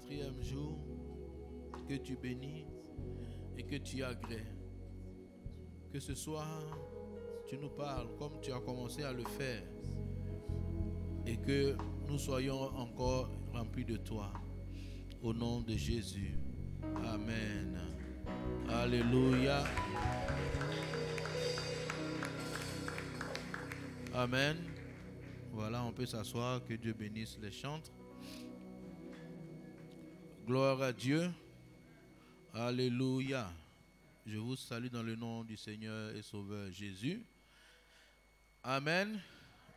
4e jour, que tu bénis et que tu agrées. Que ce soir, tu nous parles comme tu as commencé à le faire et que nous soyons encore remplis de toi. Au nom de Jésus. Amen. Alléluia. Amen. Voilà, on peut s'asseoir. Que Dieu bénisse les chantres. Gloire à Dieu. Alléluia. Je vous salue dans le nom du Seigneur et Sauveur Jésus. Amen.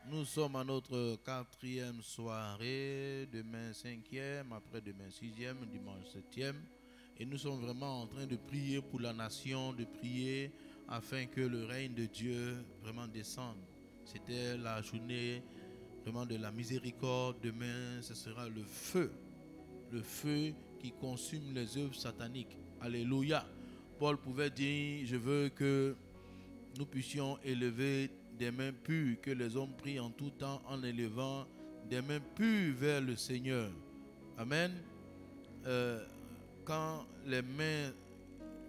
Nous sommes à notre 4e soirée, demain 5e, après-demain 6e, dimanche 7e. Et nous sommes vraiment en train de prier pour la nation, de prier afin que le règne de Dieu vraiment descende. C'était la journée vraiment de la miséricorde. Demain, ce sera le feu qui consume les œuvres sataniques. Alléluia. Paul pouvait dire, je veux que nous puissions élever des mains pures, que les hommes prient en tout temps en élevant des mains pures vers le Seigneur. Amen. Quand les mains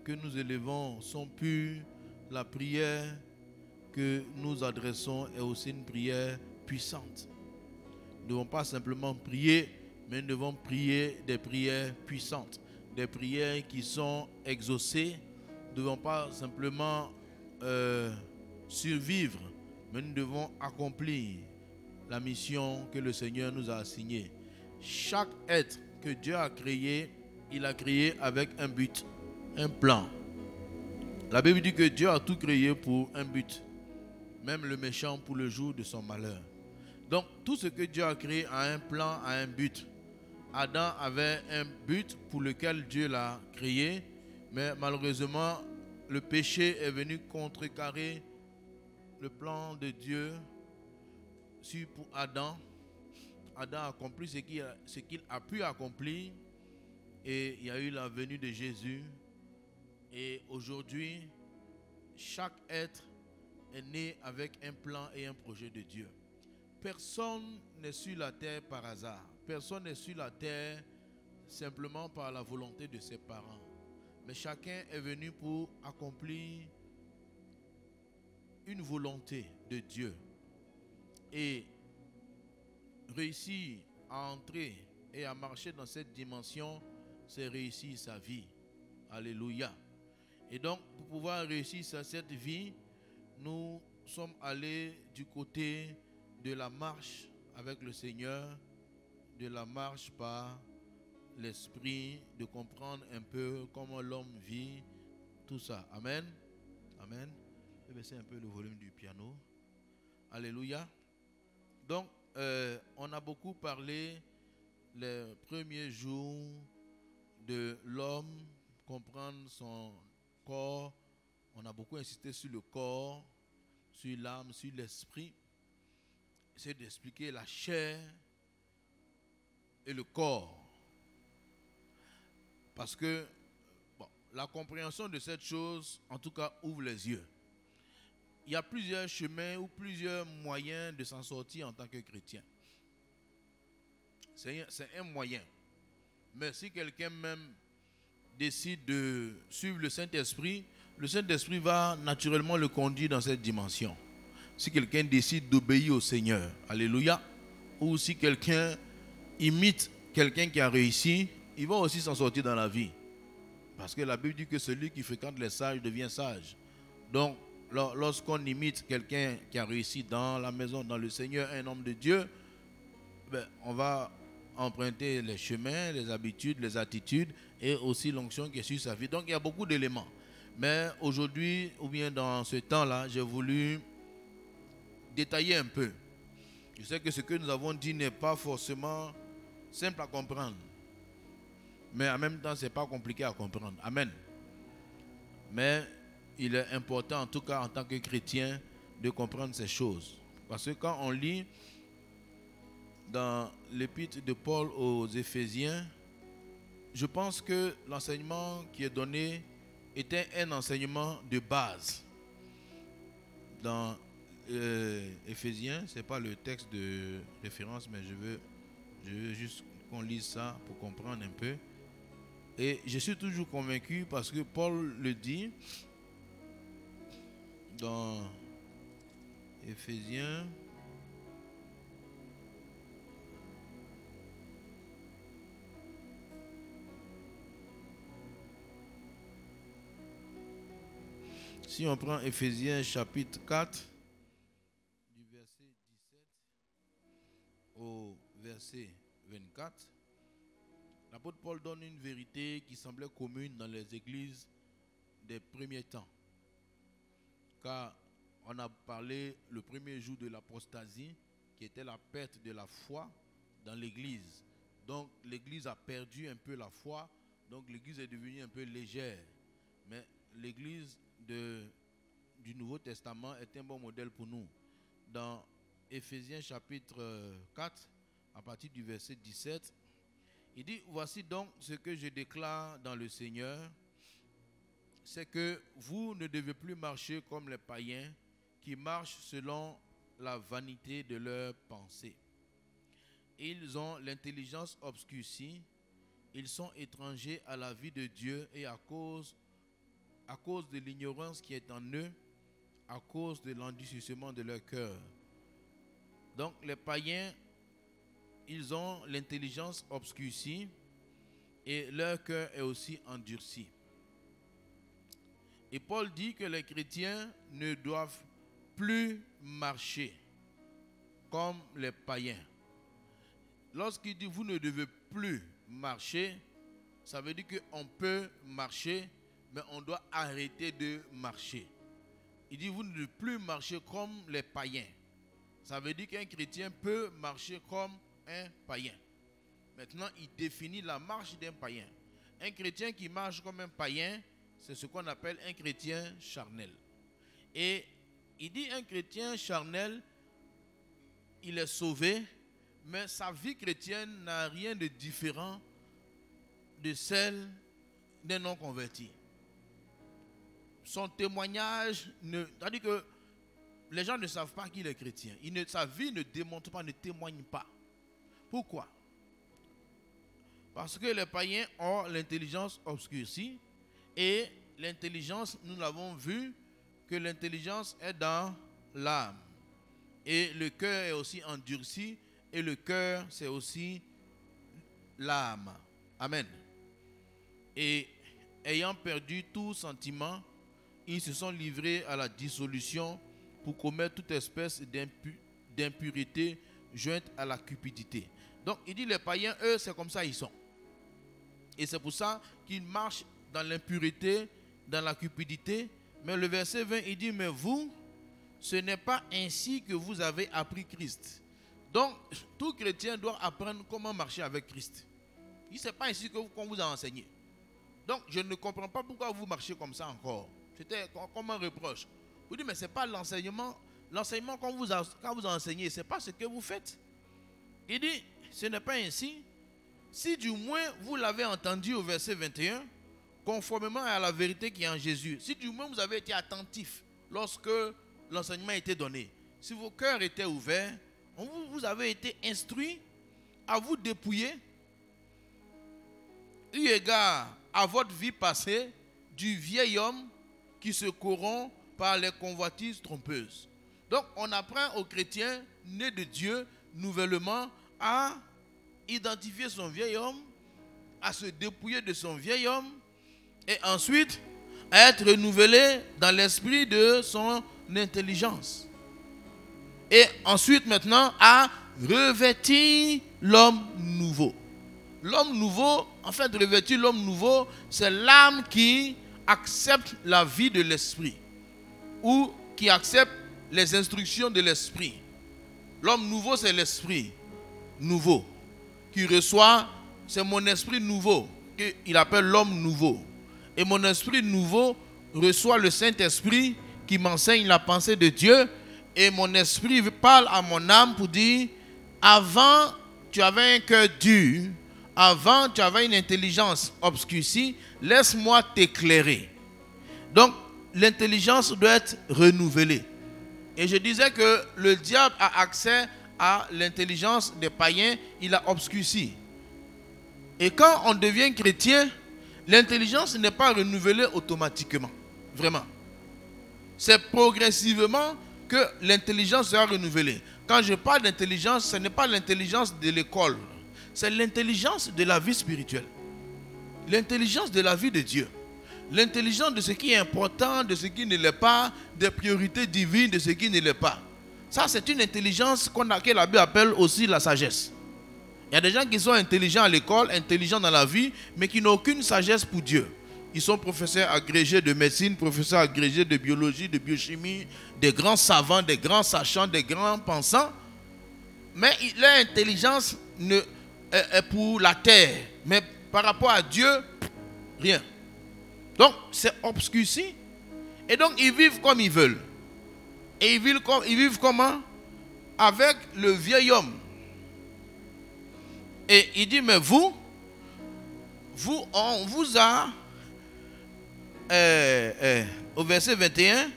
que nous élevons sont pures, la prière que nous adressons est aussi une prière puissante. Nous ne devons pas simplement prier, mais nous devons prier des prières puissantes, des prières qui sont exaucées. Nous ne devons pas simplement survivre, mais nous devons accomplir la mission que le Seigneur nous a assignée. Chaque être que Dieu a créé, il a créé avec un but, un plan. La Bible dit que Dieu a tout créé pour un but, même le méchant pour le jour de son malheur. Donc tout ce que Dieu a créé a un plan, a un but. Adam avait un but pour lequel Dieu l'a créé, mais malheureusement, le péché est venu contrecarrer le plan de Dieu pour Adam. Adam a accompli ce qu'il a pu accomplir et il y a eu la venue de Jésus. Et aujourd'hui, chaque être est né avec un plan et un projet de Dieu. Personne n'est sur la terre par hasard. Personne n'est sur la terre simplement par la volonté de ses parents. Mais chacun est venu pour accomplir une volonté de Dieu. Et réussir à entrer et à marcher dans cette dimension, c'est réussir sa vie. Alléluia. Et donc, pour pouvoir réussir cette vie, nous sommes allés du côté de la marche avec le Seigneur, de la marche par l'esprit, de comprendre un peu comment l'homme vit, tout ça. Amen. Amen. Je vais baisser un peu le volume du piano. Alléluia. Donc, on a beaucoup parlé les premiers jours de l'homme, comprendre son corps. On a beaucoup insisté sur le corps, sur l'âme, sur l'esprit. C'est d'expliquer la chair et le corps. Parce que la compréhension de cette chose, en tout cas, ouvre les yeux. Il y a plusieurs chemins ou plusieurs moyens de s'en sortir en tant que chrétien. C'est un moyen. Mais si quelqu'un même décide de suivre le Saint-Esprit va naturellement le conduire dans cette dimension. Si quelqu'un décide d'obéir au Seigneur, alléluia, ou si quelqu'un imite quelqu'un qui a réussi, il va aussi s'en sortir dans la vie. Parce que la Bible dit que celui qui fréquente les sages devient sage. Donc, lorsqu'on imite quelqu'un qui a réussi dans la maison, dans le Seigneur, un homme de Dieu, on va emprunter les chemins, les habitudes, les attitudes et aussi l'onction qui est sur sa vie. Donc, il y a beaucoup d'éléments. Mais aujourd'hui, ou bien dans ce temps-là, j'ai voulu détailler un peu. Je sais que ce que nous avons dit n'est pas forcément simple à comprendre. Mais en même temps, ce n'est pas compliqué à comprendre. Amen. Mais il est important, en tout cas en tant que chrétien, de comprendre ces choses. Parce que quand on lit dans l'épître de Paul aux Éphésiens, je pense que l'enseignement qui est donné était un enseignement de base. Dans Éphésiens, ce n'est pas le texte de référence, mais je veux juste qu'on lise ça pour comprendre un peu. Et je suis toujours convaincu parce que Paul le dit dans Éphésiens. Si on prend Éphésiens chapitre 4, du verset 17 au verset 24, l'apôtre Paul donne une vérité qui semblait commune dans les églises des premiers temps. Car on a parlé le premier jour de l'apostasie, qui était la perte de la foi dans l'église. Donc l'église a perdu un peu la foi, donc l'église est devenue un peu légère. Mais l'église du Nouveau Testament est un bon modèle pour nous. Dans Éphésiens chapitre 4, à partir du verset 17, il dit: voici donc ce que je déclare dans le Seigneur, c'est que vous ne devez plus marcher comme les païens qui marchent selon la vanité de leurs pensées. Ils ont l'intelligence obscurcie, ils sont étrangers à la vie de Dieu et à cause de l'ignorance qui est en eux, à cause de l'endurcissement de leur cœur. Donc les païens, ils ont l'intelligence obscurcie et leur cœur est aussi endurci. Et Paul dit que les chrétiens ne doivent plus marcher comme les païens. Lorsqu'il dit vous ne devez plus marcher, ça veut dire qu'on peut marcher, mais on doit arrêter de marcher. Il dit vous ne devez plus marcher comme les païens. Ça veut dire qu'un chrétien peut marcher comme un païen. Maintenant, il définit la marche d'un païen. Un chrétien qui marche comme un païen, c'est ce qu'on appelle un chrétien charnel. Et il dit un chrétien charnel, il est sauvé, mais sa vie chrétienne n'a rien de différent de celle d'un non-converti. Son témoignage, c'est-à-dire que les gens ne savent pas qu'il est chrétien. Sa vie ne démontre pas, ne témoigne pas. Pourquoi? Parce que les païens ont l'intelligence obscurcie et l'intelligence, nous l'avons vu, que l'intelligence est dans l'âme. Et le cœur est aussi endurci et le cœur c'est aussi l'âme. Amen. Et ayant perdu tout sentiment, ils se sont livrés à la dissolution pour commettre toute espèce d'impureté jointe à la cupidité. Donc il dit les païens, eux, c'est comme ça ils sont. Et c'est pour ça qu'ils marchent dans l'impureté, dans la cupidité. Mais le verset 20, il dit, mais vous, ce n'est pas ainsi que vous avez appris Christ. Donc, tout chrétien doit apprendre comment marcher avec Christ. Ce n'est pas ainsi qu'on vous a enseigné. Donc, je ne comprends pas pourquoi vous marchez comme ça encore. C'était comme un reproche. Vous dites, mais ce n'est pas l'enseignement. L'enseignement qu'on vous a enseigné, ce n'est pas ce que vous faites. Il dit, ce n'est pas ainsi. Si du moins vous l'avez entendu au verset 21, conformément à la vérité qui est en Jésus, si du moins vous avez été attentif lorsque l'enseignement a été donné, si vos cœurs étaient ouverts, vous avez été instruits à vous dépouiller, eu égard à votre vie passée, du vieil homme qui se corrompt par les convoitises trompeuses. Donc on apprend aux chrétiens nés de Dieu nouvellement à identifier son vieil homme, à se dépouiller de son vieil homme et ensuite à être renouvelé dans l'esprit de son intelligence. Et ensuite maintenant à revêtir l'homme nouveau. L'homme nouveau, en fait, revêtir l'homme nouveau, c'est l'âme qui accepte la vie de l'esprit ou qui accepte les instructions de l'esprit. L'homme nouveau, c'est l'esprit nouveau qui reçoit, c'est mon esprit nouveau qu'il appelle l'homme nouveau. Et mon esprit nouveau reçoit le Saint-Esprit qui m'enseigne la pensée de Dieu. Et mon esprit parle à mon âme pour dire, avant tu avais un cœur dur, avant tu avais une intelligence obscurcie, laisse-moi t'éclairer. Donc l'intelligence doit être renouvelée. Et je disais que le diable a accès à l'intelligence des païens, il a obscurci. Et quand on devient chrétien, l'intelligence n'est pas renouvelée automatiquement. Vraiment. C'est progressivement que l'intelligence sera renouvelée. Quand je parle d'intelligence, ce n'est pas l'intelligence de l'école. C'est l'intelligence de la vie spirituelle. L'intelligence de la vie de Dieu. L'intelligence de ce qui est important, de ce qui ne l'est pas, des priorités divines, de ce qui ne l'est pas. Ça, c'est une intelligence que la Bible appelle aussi la sagesse. Il y a des gens qui sont intelligents à l'école, intelligents dans la vie, mais qui n'ont aucune sagesse pour Dieu. Ils sont professeurs agrégés de médecine, professeurs agrégés de biologie, de biochimie, des grands savants, des grands sachants, des grands pensants. Mais leur intelligence est pour la terre. Mais par rapport à Dieu, rien. Donc, c'est obscurci. Et donc, ils vivent comme ils veulent. Et ils vivent comment? Avec le vieil homme. Et il dit, mais vous, on vous a, au verset 21,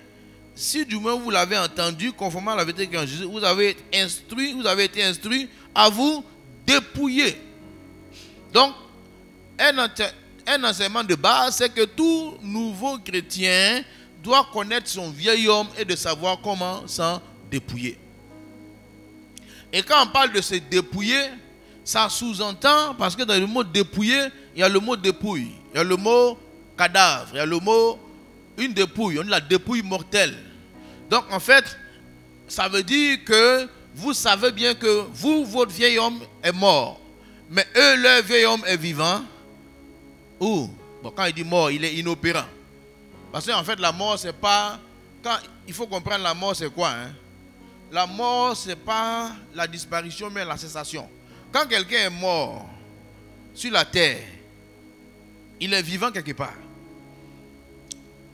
si du moins vous l'avez entendu, conformément à la vérité qu'en Jésus, vous avez été instruit à vous dépouiller. Donc, un enseignement de base, c'est que tout nouveau chrétien doit connaître son vieil homme et de savoir comment s'en dépouiller. Et quand on parle de se dépouiller, ça sous-entend, parce que dans le mot dépouiller, il y a le mot dépouille, il y a le mot cadavre, il y a le mot une dépouille, on dit la dépouille mortelle. Donc en fait, ça veut dire que vous savez bien que vous, votre vieil homme est mort, mais eux, leur vieil homme est vivant. Ou, bon, quand il dit mort, il est inopérant. Parce qu'en fait, la mort, c'est pas... il faut comprendre la mort, c'est quoi, hein? La mort, c'est pas la disparition, mais la cessation. Quand quelqu'un est mort sur la terre, il est vivant quelque part.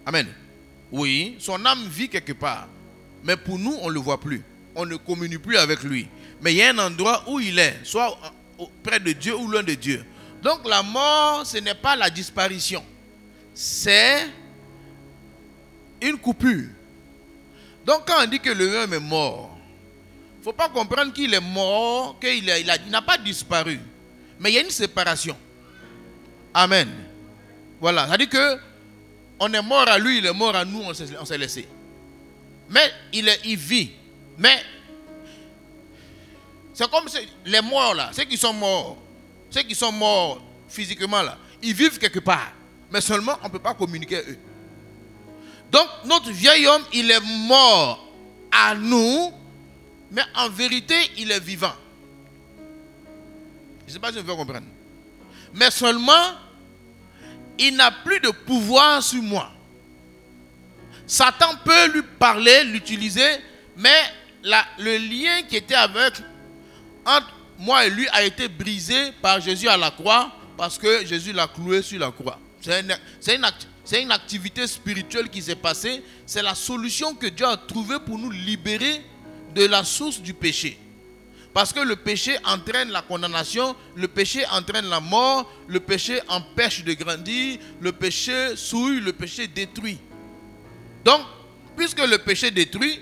Amen. Oui, son âme vit quelque part. Mais pour nous, on ne le voit plus. On ne communique plus avec lui. Mais il y a un endroit où il est, soit près de Dieu ou loin de Dieu. Donc la mort, ce n'est pas la disparition. C'est une coupure. Donc quand on dit que l'homme est mort, il ne faut pas comprendre qu'il est mort, qu'il n'a pas disparu. Mais il y a une séparation. Amen. Voilà. C'est-à-dire que on est mort à lui, il est mort à nous, on s'est laissé. Mais il vit. Mais c'est comme les morts là, ceux qui sont morts physiquement là, ils vivent quelque part. Mais seulement on ne peut pas communiquer à eux. Donc notre vieil homme, il est mort à nous, mais en vérité, il est vivant. Je ne sais pas si vous pouvez comprendre. Mais seulement, il n'a plus de pouvoir sur moi. Satan peut lui parler, l'utiliser, mais le lien qui était entre moi et lui a été brisé par Jésus à la croix, parce que Jésus l'a cloué sur la croix. C'est une activité spirituelle qui s'est passée. C'est la solution que Dieu a trouvée pour nous libérer de la source du péché. Parce que le péché entraîne la condamnation, le péché entraîne la mort, le péché empêche de grandir, le péché souille, le péché détruit. Donc, puisque le péché détruit,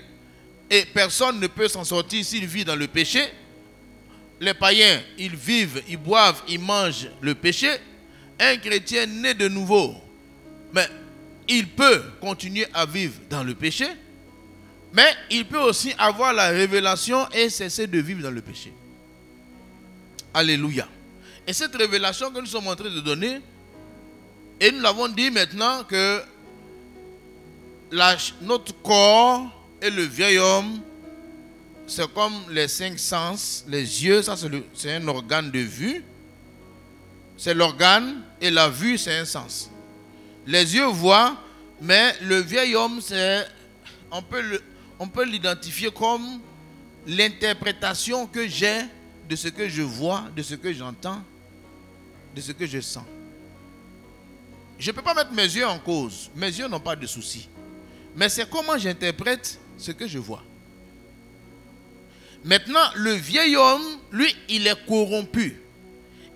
et personne ne peut s'en sortir s'il vit dans le péché, les païens, ils vivent, ils boivent, ils mangent le péché. Un chrétien né de nouveau, mais il peut continuer à vivre dans le péché, mais il peut aussi avoir la révélation et cesser de vivre dans le péché. Alléluia. Et cette révélation que nous sommes en train de donner, et nous l'avons dit maintenant que notre corps et le vieil homme, c'est comme les 5 sens. Les yeux, ça c'est un organe de vue. C'est l'organe, et la vue, c'est un sens. Les yeux voient, mais le vieil homme, on peut l'identifier comme l'interprétation que j'ai de ce que je vois, de ce que j'entends, de ce que je sens. Je ne peux pas mettre mes yeux en cause. Mes yeux n'ont pas de souci. Mais c'est comment j'interprète ce que je vois. Maintenant, le vieil homme, lui, il est corrompu.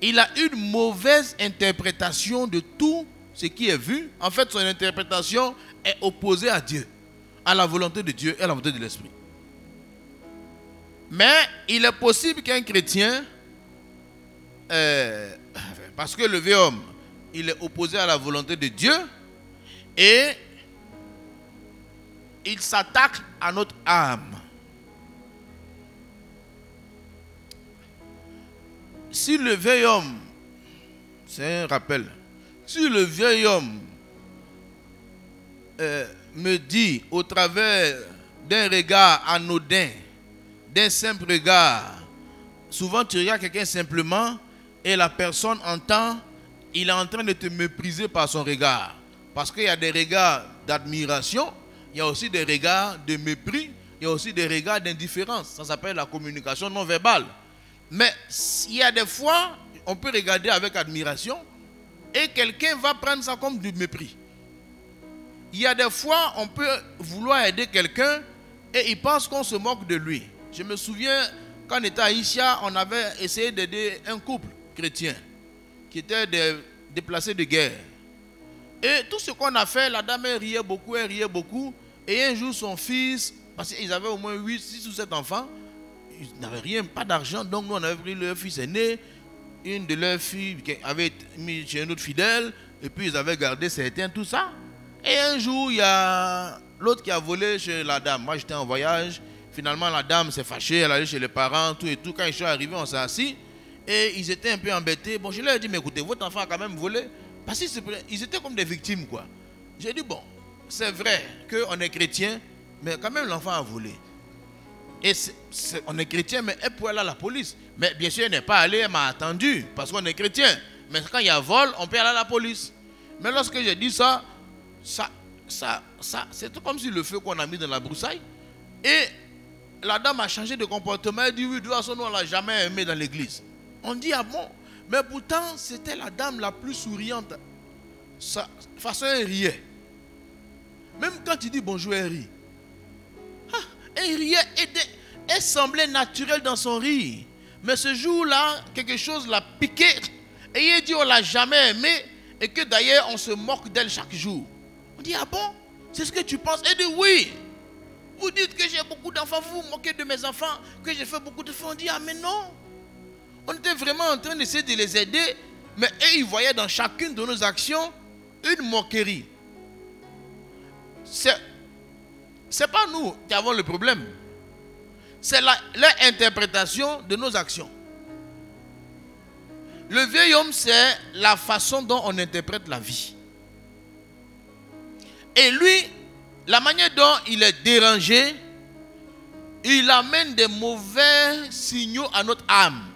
Il a une mauvaise interprétation de tout ce qui est vu. En fait, son interprétation est opposée à Dieu, à la volonté de Dieu et à la volonté de l'Esprit. Mais il est possible qu'un chrétien, Parce que le vieil homme, il est opposé à la volonté de Dieu et il s'attaque à notre âme. Si le vieil homme, c'est un rappel, si le vieil homme me dit au travers d'un regard anodin, d'un simple regard, souvent tu regardes quelqu'un simplement et la personne entend, il est en train de te mépriser par son regard. Parce qu'il y a des regards d'admiration, il y a aussi des regards de mépris, il y a aussi des regards d'indifférence. Ça s'appelle la communication non verbale. Mais il y a des fois, on peut regarder avec admiration et quelqu'un va prendre ça comme du mépris. Il y a des fois, on peut vouloir aider quelqu'un et il pense qu'on se moque de lui. Je me souviens, quand on était à Issia, on avait essayé d'aider un couple chrétien qui était des déplacés de guerre. Et tout ce qu'on a fait, la dame elle riait beaucoup. Et un jour, son fils, parce qu'ils avaient au moins 6 ou 7 enfants, ils n'avaient rien, pas d'argent. Donc nous, on avait pris leur fils aîné, une de leurs filles qui avait mis chez un autre fidèle, et puis ils avaient gardé certains, tout ça. Et un jour, il y a l'autre qui a volé chez la dame. Moi, j'étais en voyage. Finalement, la dame s'est fâchée, elle allait chez les parents, tout et tout. Quand ils sont arrivés, on s'est assis. Et ils étaient un peu embêtés. Bon, je leur ai dit, mais écoutez, votre enfant a quand même volé. Parce qu'ils étaient comme des victimes, quoi. J'ai dit, bon, c'est vrai qu'on est chrétien, mais quand même l'enfant a volé. Et on est chrétien, mais elle pouvait aller à la police. Mais bien sûr, elle n'est pas allée, elle m'a attendu, parce qu'on est chrétien. Mais quand il y a vol, on peut aller à la police. Mais lorsque j'ai dit ça, c'est tout comme si le feu qu'on a mis dans la broussaille. Et la dame a changé de comportement. Elle dit, oui, de toute façon, nous, on ne l'a jamais aimé dans l'église. On dit, ah bon? Mais pourtant, c'était la dame la plus souriante. De toute façon, elle riait. Même quand tu dis bonjour, elle rit. Ah, elle riait, elle semblait naturelle dans son rire. Mais ce jour-là, quelque chose l'a piqué. Et il dit, on ne l'a jamais aimée. Et que d'ailleurs, on se moque d'elle chaque jour. On dit, ah bon? C'est ce que tu penses? Elle dit, oui. Vous dites que j'ai beaucoup d'enfants, vous vous moquez de mes enfants, que j'ai fait beaucoup de fois. On dit, ah mais non. On était vraiment en train d'essayer de les aider, mais eux, ils voyaient dans chacune de nos actions une moquerie. C'est pas nous qui avons le problème. C'est leur interprétation de nos actions. Le vieil homme, c'est la façon dont on interprète la vie. Et lui, la manière dont il est dérangé, il amène des mauvais signaux à notre âme.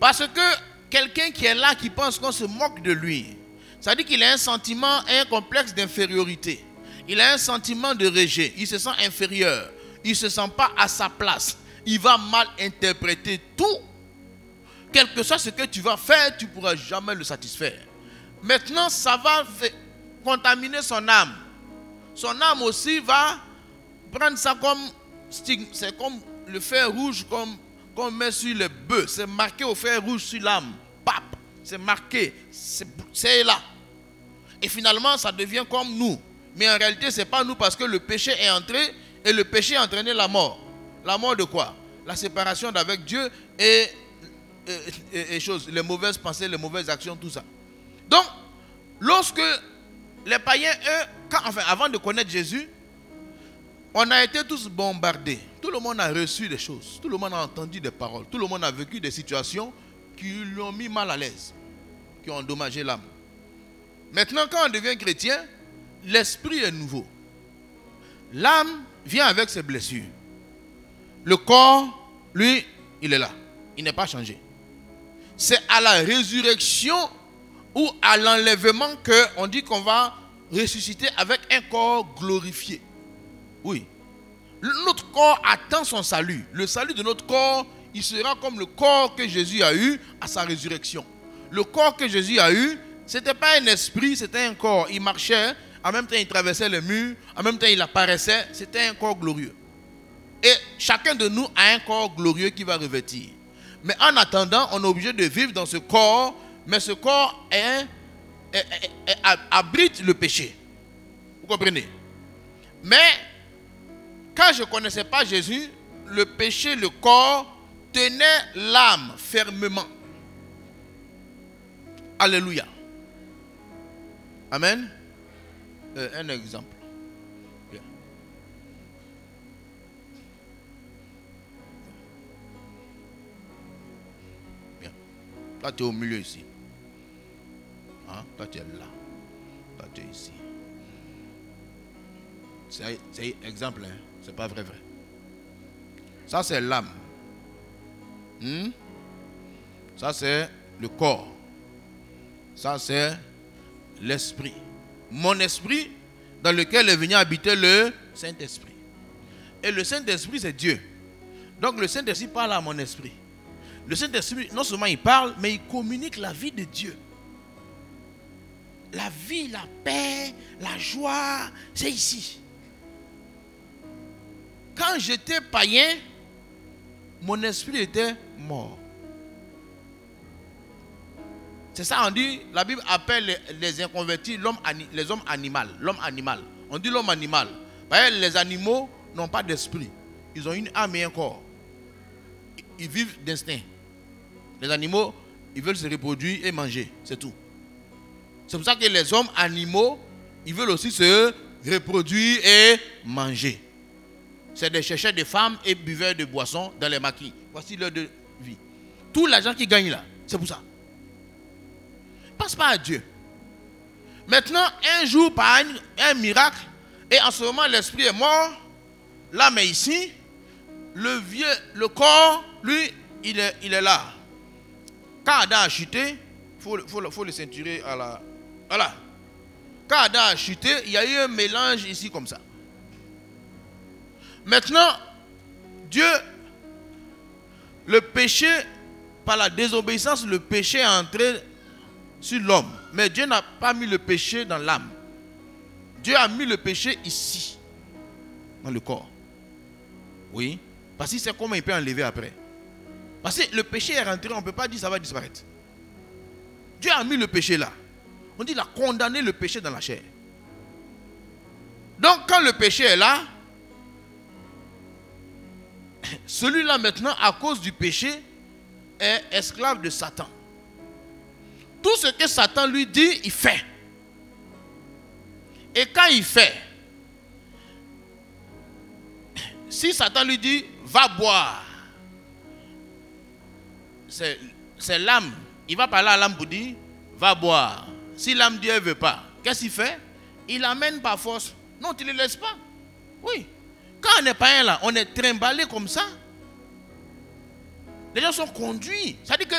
Parce que quelqu'un qui est là, qui pense qu'on se moque de lui, ça dit qu'il a un sentiment, un complexe d'infériorité. Il a un sentiment de rejet. Il se sent inférieur. Il ne se sent pas à sa place. Il va mal interpréter tout. Quel que soit ce que tu vas faire, tu ne pourras jamais le satisfaire. Maintenant, ça va contaminer son âme. Son âme aussi va prendre ça comme stigme. C'est comme le fer rouge qu'on met sur le bœuf. C'est marqué au fer rouge sur l'âme. Pap, c'est marqué. C'est là. Et finalement, ça devient comme nous. Mais en réalité, ce n'est pas nous parce que le péché est entré et le péché a entraîné la mort. La mort de quoi? La séparation d'avec Dieu et choses, les mauvaises pensées, les mauvaises actions, tout ça. Donc, lorsque les païens, eux, avant de connaître Jésus, on a été tous bombardés. Tout le monde a reçu des choses. Tout le monde a entendu des paroles. Tout le monde a vécu des situations qui lui ont mis mal à l'aise, qui ont endommagé l'âme. Maintenant, quand on devient chrétien, l'esprit est nouveau. L'âme vient avec ses blessures. Le corps, lui, il est là. Il n'est pas changé. C'est à la résurrection ou à l'enlèvement qu'on dit qu'on va ressusciter avec un corps glorifié. Oui. Notre corps attend son salut. Le salut de notre corps, il sera comme le corps que Jésus a eu à sa résurrection. Le corps que Jésus a eu, ce n'était pas un esprit, c'était un corps. Il marchait, en même temps il traversait les murs, en même temps il apparaissait. C'était un corps glorieux. Et chacun de nous a un corps glorieux qui va revêtir. Mais en attendant, on est obligé de vivre dans ce corps, mais ce corps abrite le péché. Vous comprenez? Mais quand je ne connaissais pas Jésus, le péché, le corps, tenait l'âme fermement. Alléluia. Amen. Un exemple. Bien. Bien. Là, tu es au milieu ici. Hein? Toi, tu es là. Toi, tu es ici. C'est exemple, hein? C'est pas vrai. Ça, c'est l'âme. Ça, c'est le corps. Ça, c'est l'esprit. Mon esprit, dans lequel est venu habiter le Saint-Esprit. Et le Saint-Esprit, c'est Dieu. Donc, le Saint-Esprit parle à mon esprit. Le Saint-Esprit, non seulement il parle, mais il communique la vie de Dieu. La vie, la paix, la joie, c'est ici. Quand j'étais païen, mon esprit était mort. C'est ça, on dit, la Bible appelle les inconvertis les hommes animaux. L'homme animal. On dit l'homme animal. Parce que les animaux n'ont pas d'esprit. Ils ont une âme et un corps. Ils vivent d'instinct. Les animaux, ils veulent se reproduire et manger. C'est tout. C'est pour ça que les hommes animaux, ils veulent aussi se reproduire et manger. C'est des chercheurs de femmes et buveurs de boissons dans les maquis. Voici leur de vie. Tout l'argent qu'ils gagnent là, c'est pour ça. Passe pas à Dieu. Maintenant, un jour, par un miracle, et en ce moment, l'esprit est mort, l'âme est ici, le corps, lui, il est là. Quand Adam a chuté, il faut le ceinturer à la... Voilà. Quand Adam a chuté, il y a eu un mélange ici comme ça. Maintenant, Dieu, le péché, par la désobéissance, le péché est entré sur l'homme. Mais Dieu n'a pas mis le péché dans l'âme. Dieu a mis le péché ici, dans le corps. Oui. Parce qu'il sait comment il peut enlever après. Parce que le péché est rentré, on ne peut pas dire ça va disparaître. Dieu a mis le péché là. On dit qu'il a condamné le péché dans la chair. Donc quand le péché est là, celui-là maintenant, à cause du péché, est esclave de Satan. Tout ce que Satan lui dit, il fait. Et quand il fait, si Satan lui dit, va boire, c'est l'âme. Il va parler à l'âme pour dire, va boire. Si l'âme dit, elle ne veut pas, qu'est-ce qu'il fait? Il l'amène par force. Non, tu ne le laisses pas. Oui. Quand on n'est pas un là, on est trimballé comme ça. Les gens sont conduits. Ça dit que,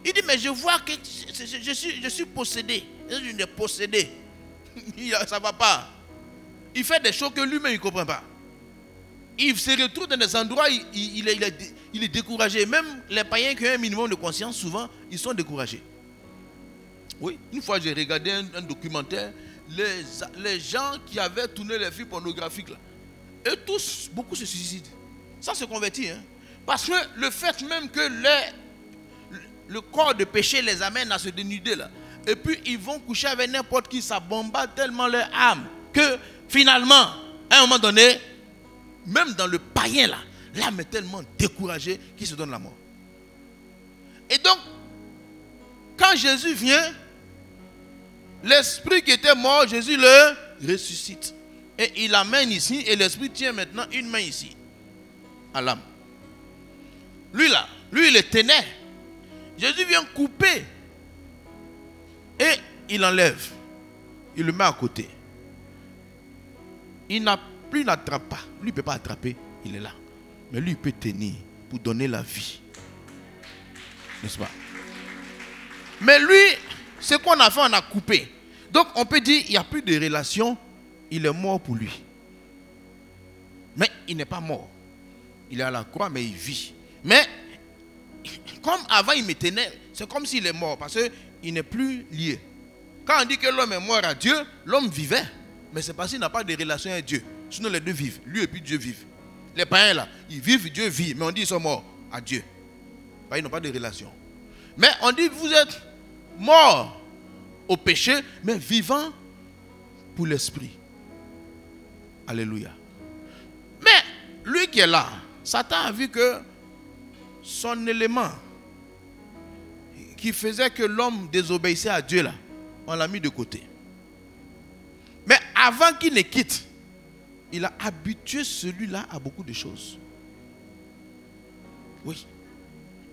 il dit, mais je vois que je suis possédé. Je suis possédé. Ça ne va pas. Il fait des choses que lui-même, il ne comprend pas. Il se retrouve dans des endroits, il est découragé. Même les païens qui ont un minimum de conscience, souvent, ils sont découragés. Oui, une fois j'ai regardé un documentaire, les gens qui avaient tourné les films pornographiques, là, et tous, beaucoup se suicident. Ça se convertit. Hein? Parce que le fait même que le corps de péché les amène à se dénuder, là, et puis ils vont coucher avec n'importe qui, ça bombarde tellement leur âme, que finalement, à un moment donné, même dans le païen, là, l'âme est tellement découragée qu'il se donne la mort. Et donc, quand Jésus vient, l'esprit qui était mort, Jésus le ressuscite. Et il l'amène ici, et l'esprit tient maintenant une main ici, à l'âme. Lui là, lui il est ténèbre. Jésus vient couper, et il enlève. Il le met à côté. Il n'attrape pas. Lui il ne peut pas attraper, il est là. Mais lui il peut tenir pour donner la vie. N'est-ce pas? Mais lui, ce qu'on a fait, on a coupé. Donc on peut dire, il n'y a plus de relation. Il est mort pour lui. Mais il n'est pas mort. Il est à la croix, mais il vit. Mais, comme avant il me tenait, c'est comme s'il est mort, parce qu'il n'est plus lié. Quand on dit que l'homme est mort à Dieu, l'homme vivait. Mais c'est parce qu'il n'a pas de relation avec Dieu. Sinon les deux vivent. Lui et puis Dieu vivent. Les païens là, ils vivent, Dieu vit. Mais on dit qu'ils sont morts à Dieu. Ils n'ont pas de relation. Mais on dit vous êtes morts au péché, mais vivants pour l'esprit. Alléluia. Mais lui qui est là, Satan a vu que son élément qui faisait que l'homme désobéissait à Dieu là, on l'a mis de côté. Mais avant qu'il ne quitte, il a habitué celui-là à beaucoup de choses. Oui.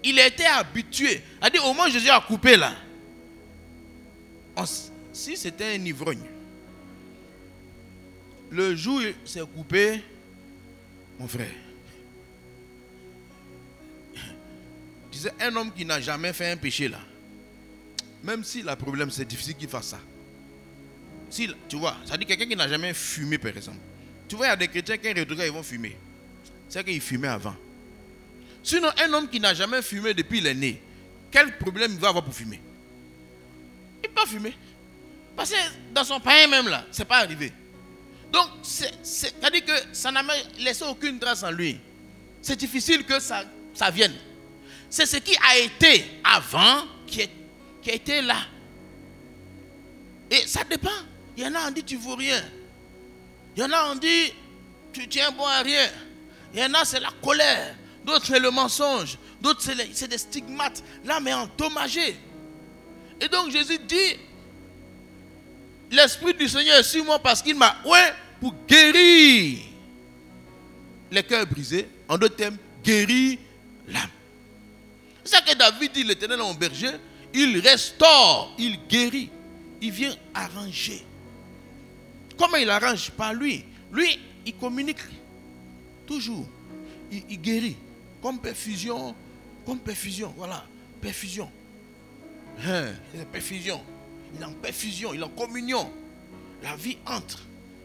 Il a été habitué. A dit au moins Jésus a coupé là. Si c'était un ivrogne, le jour où il s'est coupé, mon frère, disait un homme qui n'a jamais fait un péché là, même si le problème c'est difficile qu'il fasse ça. Si, tu vois, ça dit quelqu'un qui n'a jamais fumé par exemple. Tu vois, il y a des chrétiens qui retrouvent ils vont fumer. C'est qu'ils fumaient avant. Sinon, un homme qui n'a jamais fumé depuis il est né, quel problème il va avoir pour fumer? Il peut pas fumer. Parce que dans son pain même là, c'est pas arrivé. Donc, c'est-à-dire que ça n'a laissé aucune trace en lui. C'est difficile que ça vienne. C'est ce qui a été avant qui a été là. Et ça dépend. Il y en a, on dit tu ne vaux rien. Il y en a, on dit tu tiens bon à rien. Il y en a, c'est la colère. D'autres, c'est le mensonge. D'autres, c'est des stigmates. L'âme est endommagée. Et donc, Jésus dit, l'Esprit du Seigneur est sur moi parce qu'il m'a pour guérir les cœurs brisés. En d'autres termes, guérir l'âme. C'est ça que David dit, l'Éternel est mon berger. Il restaure, il guérit. Il vient arranger. Comment il arrange? Par lui. Lui, il communique. Toujours. Il guérit. Comme perfusion. Comme perfusion. Voilà. Perfusion. Perfusion. Il est en perfusion. Il est en communion. La vie entre.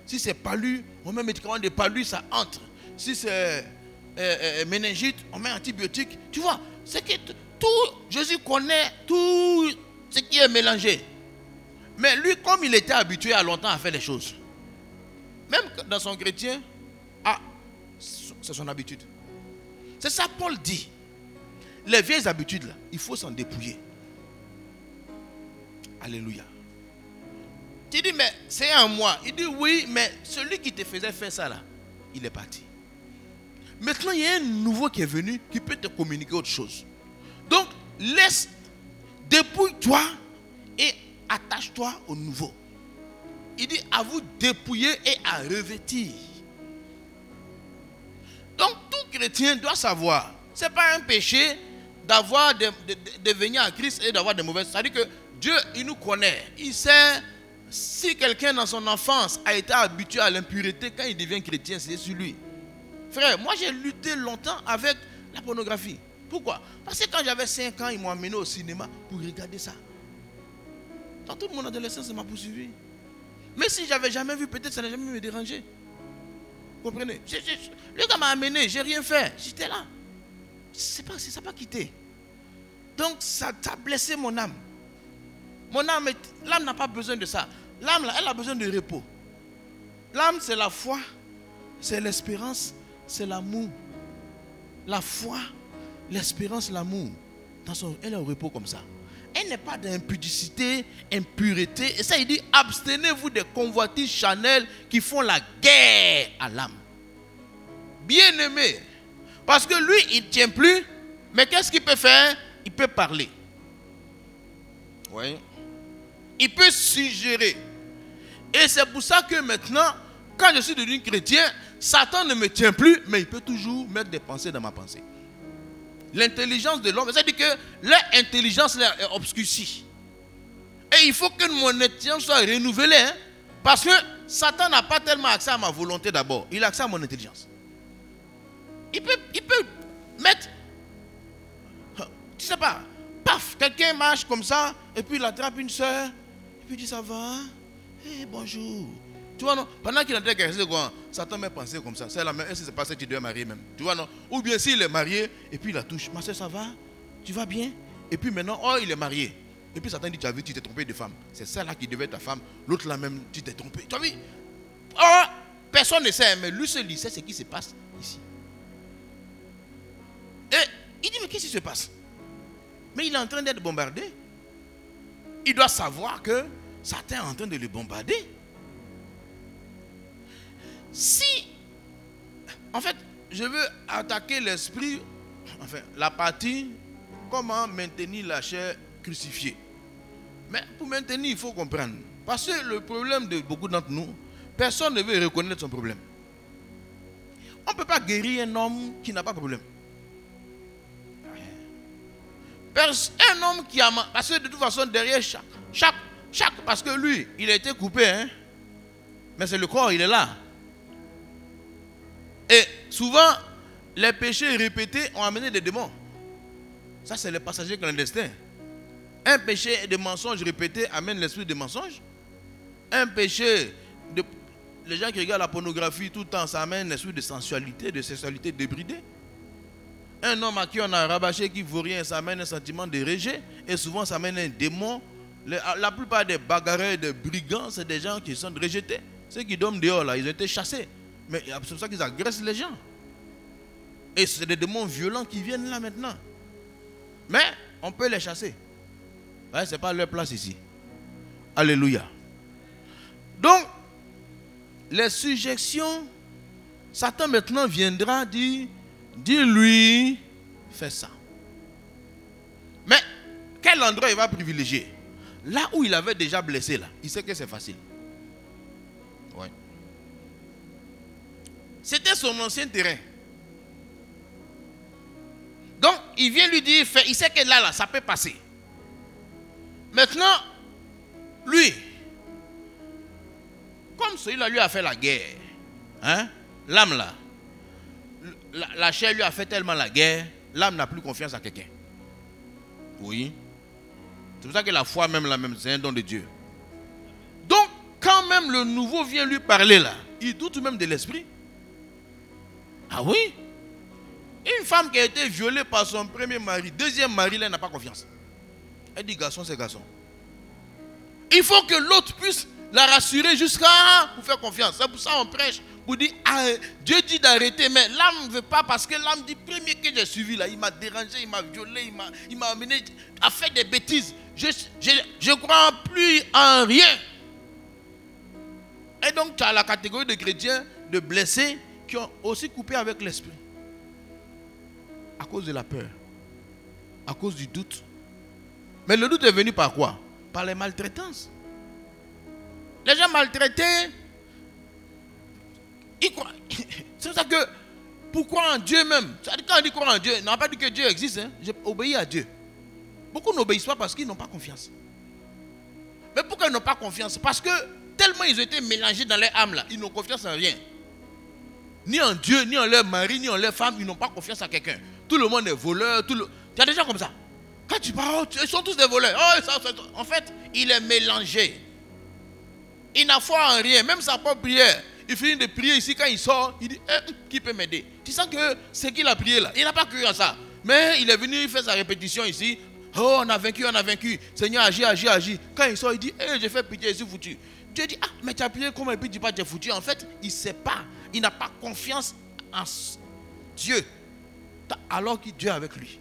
Si c'est palu, on met un médicament de palu, ça entre. Si c'est méningite, on met antibiotique. Tu vois, c'est que tout, Jésus connaît tout ce qui est mélangé. Mais lui, comme il était habitué à longtemps à faire les choses, même dans son chrétien, c'est son habitude. C'est ça Paul dit. Les vieilles habitudes, là, il faut s'en dépouiller. Alléluia. Tu dis, mais c'est un moi. Il dit, oui, mais celui qui te faisait faire ça, là, il est parti. Maintenant, il y a un nouveau qui est venu qui peut te communiquer autre chose. Donc, dépouille-toi et attache-toi au nouveau. Il dit à vous dépouiller et à revêtir. Donc tout chrétien doit savoir, ce n'est pas un péché de venir à Christ et d'avoir des mauvaises. C'est-à-dire que Dieu, il nous connaît. Il sait si quelqu'un dans son enfance a été habitué à l'impureté, quand il devient chrétien, c'est sur lui. Frère, moi j'ai lutté longtemps avec la pornographie. Pourquoi? Parce que quand j'avais 5 ans, ils m'ont amené au cinéma pour regarder ça. Dans toute mon adolescence, ça m'a poursuivi. Mais si j'avais jamais vu, peut-être ça n'a jamais me dérangé. Vous comprenez? Le gars m'a amené, j'ai rien fait. J'étais là. Ça n'a pas quitté. Donc ça a blessé mon âme. Mon âme, l'âme n'a pas besoin de ça. L'âme, elle a besoin de repos. L'âme, c'est la foi, c'est l'espérance, c'est l'amour. La foi, l'espérance, l'amour. Elle est au repos comme ça. Elle n'est pas d'impudicité, impureté. Et ça, il dit, abstenez-vous des convoitises charnelles qui font la guerre à l'âme. Bien-aimé. Parce que lui, il ne tient plus. Mais qu'est-ce qu'il peut faire? Il peut parler. Oui. Il peut suggérer. Et c'est pour ça que maintenant, quand je suis devenu chrétien, Satan ne me tient plus, mais il peut toujours mettre des pensées dans ma pensée. L'intelligence de l'homme, c'est-à-dire que l'intelligence est obscurcie. Et il faut que mon intelligence soit renouvelée. Hein, parce que Satan n'a pas tellement accès à ma volonté d'abord. Il a accès à mon intelligence. Il peut mettre, tu sais pas, paf, quelqu'un marche comme ça, et puis il attrape une soeur, et puis il dit ça va, hey, bonjour. Tu vois non, pendant qu'il est en train de caresser quoi, Satan m'a pensé comme ça. C'est la même, c'est pas ça que tu dois marier même. Tu vois non? Ou bien s'il est marié, et puis il la touche. Ma soeur, ça va? Tu vas bien? Et puis maintenant, oh, il est marié. Et puis Satan dit, tu as vu, tu t'es trompé de femme. C'est celle-là qui devait être ta femme. L'autre là même, tu t'es trompé. Tu as vu? Oh, personne ne sait, mais lui seul, il sait ce qui se passe ici. Et il dit, mais qu'est-ce qui se passe? Mais il est en train d'être bombardé. Il doit savoir que Satan est en train de le bombarder. Si, en fait, je veux attaquer l'esprit, enfin, la partie, comment maintenir la chair crucifié. Mais pour maintenir, il faut comprendre. Parce que le problème de beaucoup d'entre nous, personne ne veut reconnaître son problème. On ne peut pas guérir un homme qui n'a pas de problème. Un homme qui a... Parce que de toute façon, derrière chaque parce que lui, il a été coupé. Hein? Mais c'est le corps, il est là. Et souvent, les péchés répétés ont amené des démons. Ça, c'est le passager clandestin. Un péché de mensonge répété amène l'esprit de mensonge. Un péché de... Les gens qui regardent la pornographie tout le temps, ça amène l'esprit de sensualité, de sexualité débridée. Un homme à qui on a rabâché qui ne vaut rien, ça amène un sentiment de rejet. Et souvent, ça amène un démon. La plupart des bagarreurs, des brigands, c'est des gens qui sont rejetés. Ceux qui dorment dehors, là, ils ont été chassés. Mais c'est pour ça qu'ils agressent les gens. Et c'est des démons violents qui viennent là maintenant. Mais on peut les chasser. Ouais, ce n'est pas leur place ici. Alléluia. Donc, les suggestions, Satan maintenant viendra dire, dis-lui, fais ça. Mais quel endroit il va privilégier? Là où il avait déjà blessé, là, il sait que c'est facile. Ouais. C'était son ancien terrain. Donc, il vient lui dire, fais. Il sait que là, ça peut passer. Maintenant, lui, comme celui-là lui a fait la guerre, hein, l'âme là, la chair lui a fait tellement la guerre, l'âme n'a plus confiance à quelqu'un. Oui. C'est pour ça que la foi même, c'est un don de Dieu. Donc, quand même le nouveau vient lui parler là, il doute même de l'esprit. Ah oui? Une femme qui a été violée par son premier mari, deuxième mari, là, elle n'a pas confiance. Elle dit, garçon, c'est garçon. Il faut que l'autre puisse la rassurer jusqu'à pour faire confiance. C'est pour ça qu'on prêche, pour dire, ah, Dieu dit d'arrêter, mais l'âme ne veut pas parce que l'âme dit, premier que j'ai suivi là, il m'a dérangé, il m'a violé, il m'a amené à faire des bêtises. Je ne crois plus en rien. Et donc, tu as la catégorie de chrétiens, de blessés, qui ont aussi coupé avec l'esprit. À cause de la peur. À cause du doute. Mais le doute est venu par quoi? Par les maltraitances. Les gens maltraités, ils croient. C'est pour ça que, pour croire en Dieu même, quand on dit croire en Dieu, on n'a pas dit que Dieu existe. Hein? J'ai obéi à Dieu. Beaucoup n'obéissent pas parce qu'ils n'ont pas confiance. Mais pourquoi ils n'ont pas confiance? Parce que tellement ils ont été mélangés dans leur âme là, ils n'ont confiance en rien. Ni en Dieu, ni en leur mari, ni en leur femme, ils n'ont pas confiance en quelqu'un. Tout le monde est voleur. Il y a des gens comme ça. Quand tu parles, ils sont tous des voleurs. Oh, en fait, il est mélangé. Il n'a foi en rien. Même sa propre prière. Il finit de prier ici. Quand il sort, il dit, qui peut m'aider? Tu sens que c'est qu'il a prié là. Il n'a pas cru en ça. Mais il est venu, il fait sa répétition ici. Oh, on a vaincu, on a vaincu. Seigneur, agis, agis, agis. Quand il sort, il dit, j'ai fait pitié, je suis foutu. Dieu dit, mais tu as prié comment? Et puis il dit pas, tu es foutu. En fait, il ne sait pas. Il n'a pas confiance en Dieu. Alors que Dieu est avec lui.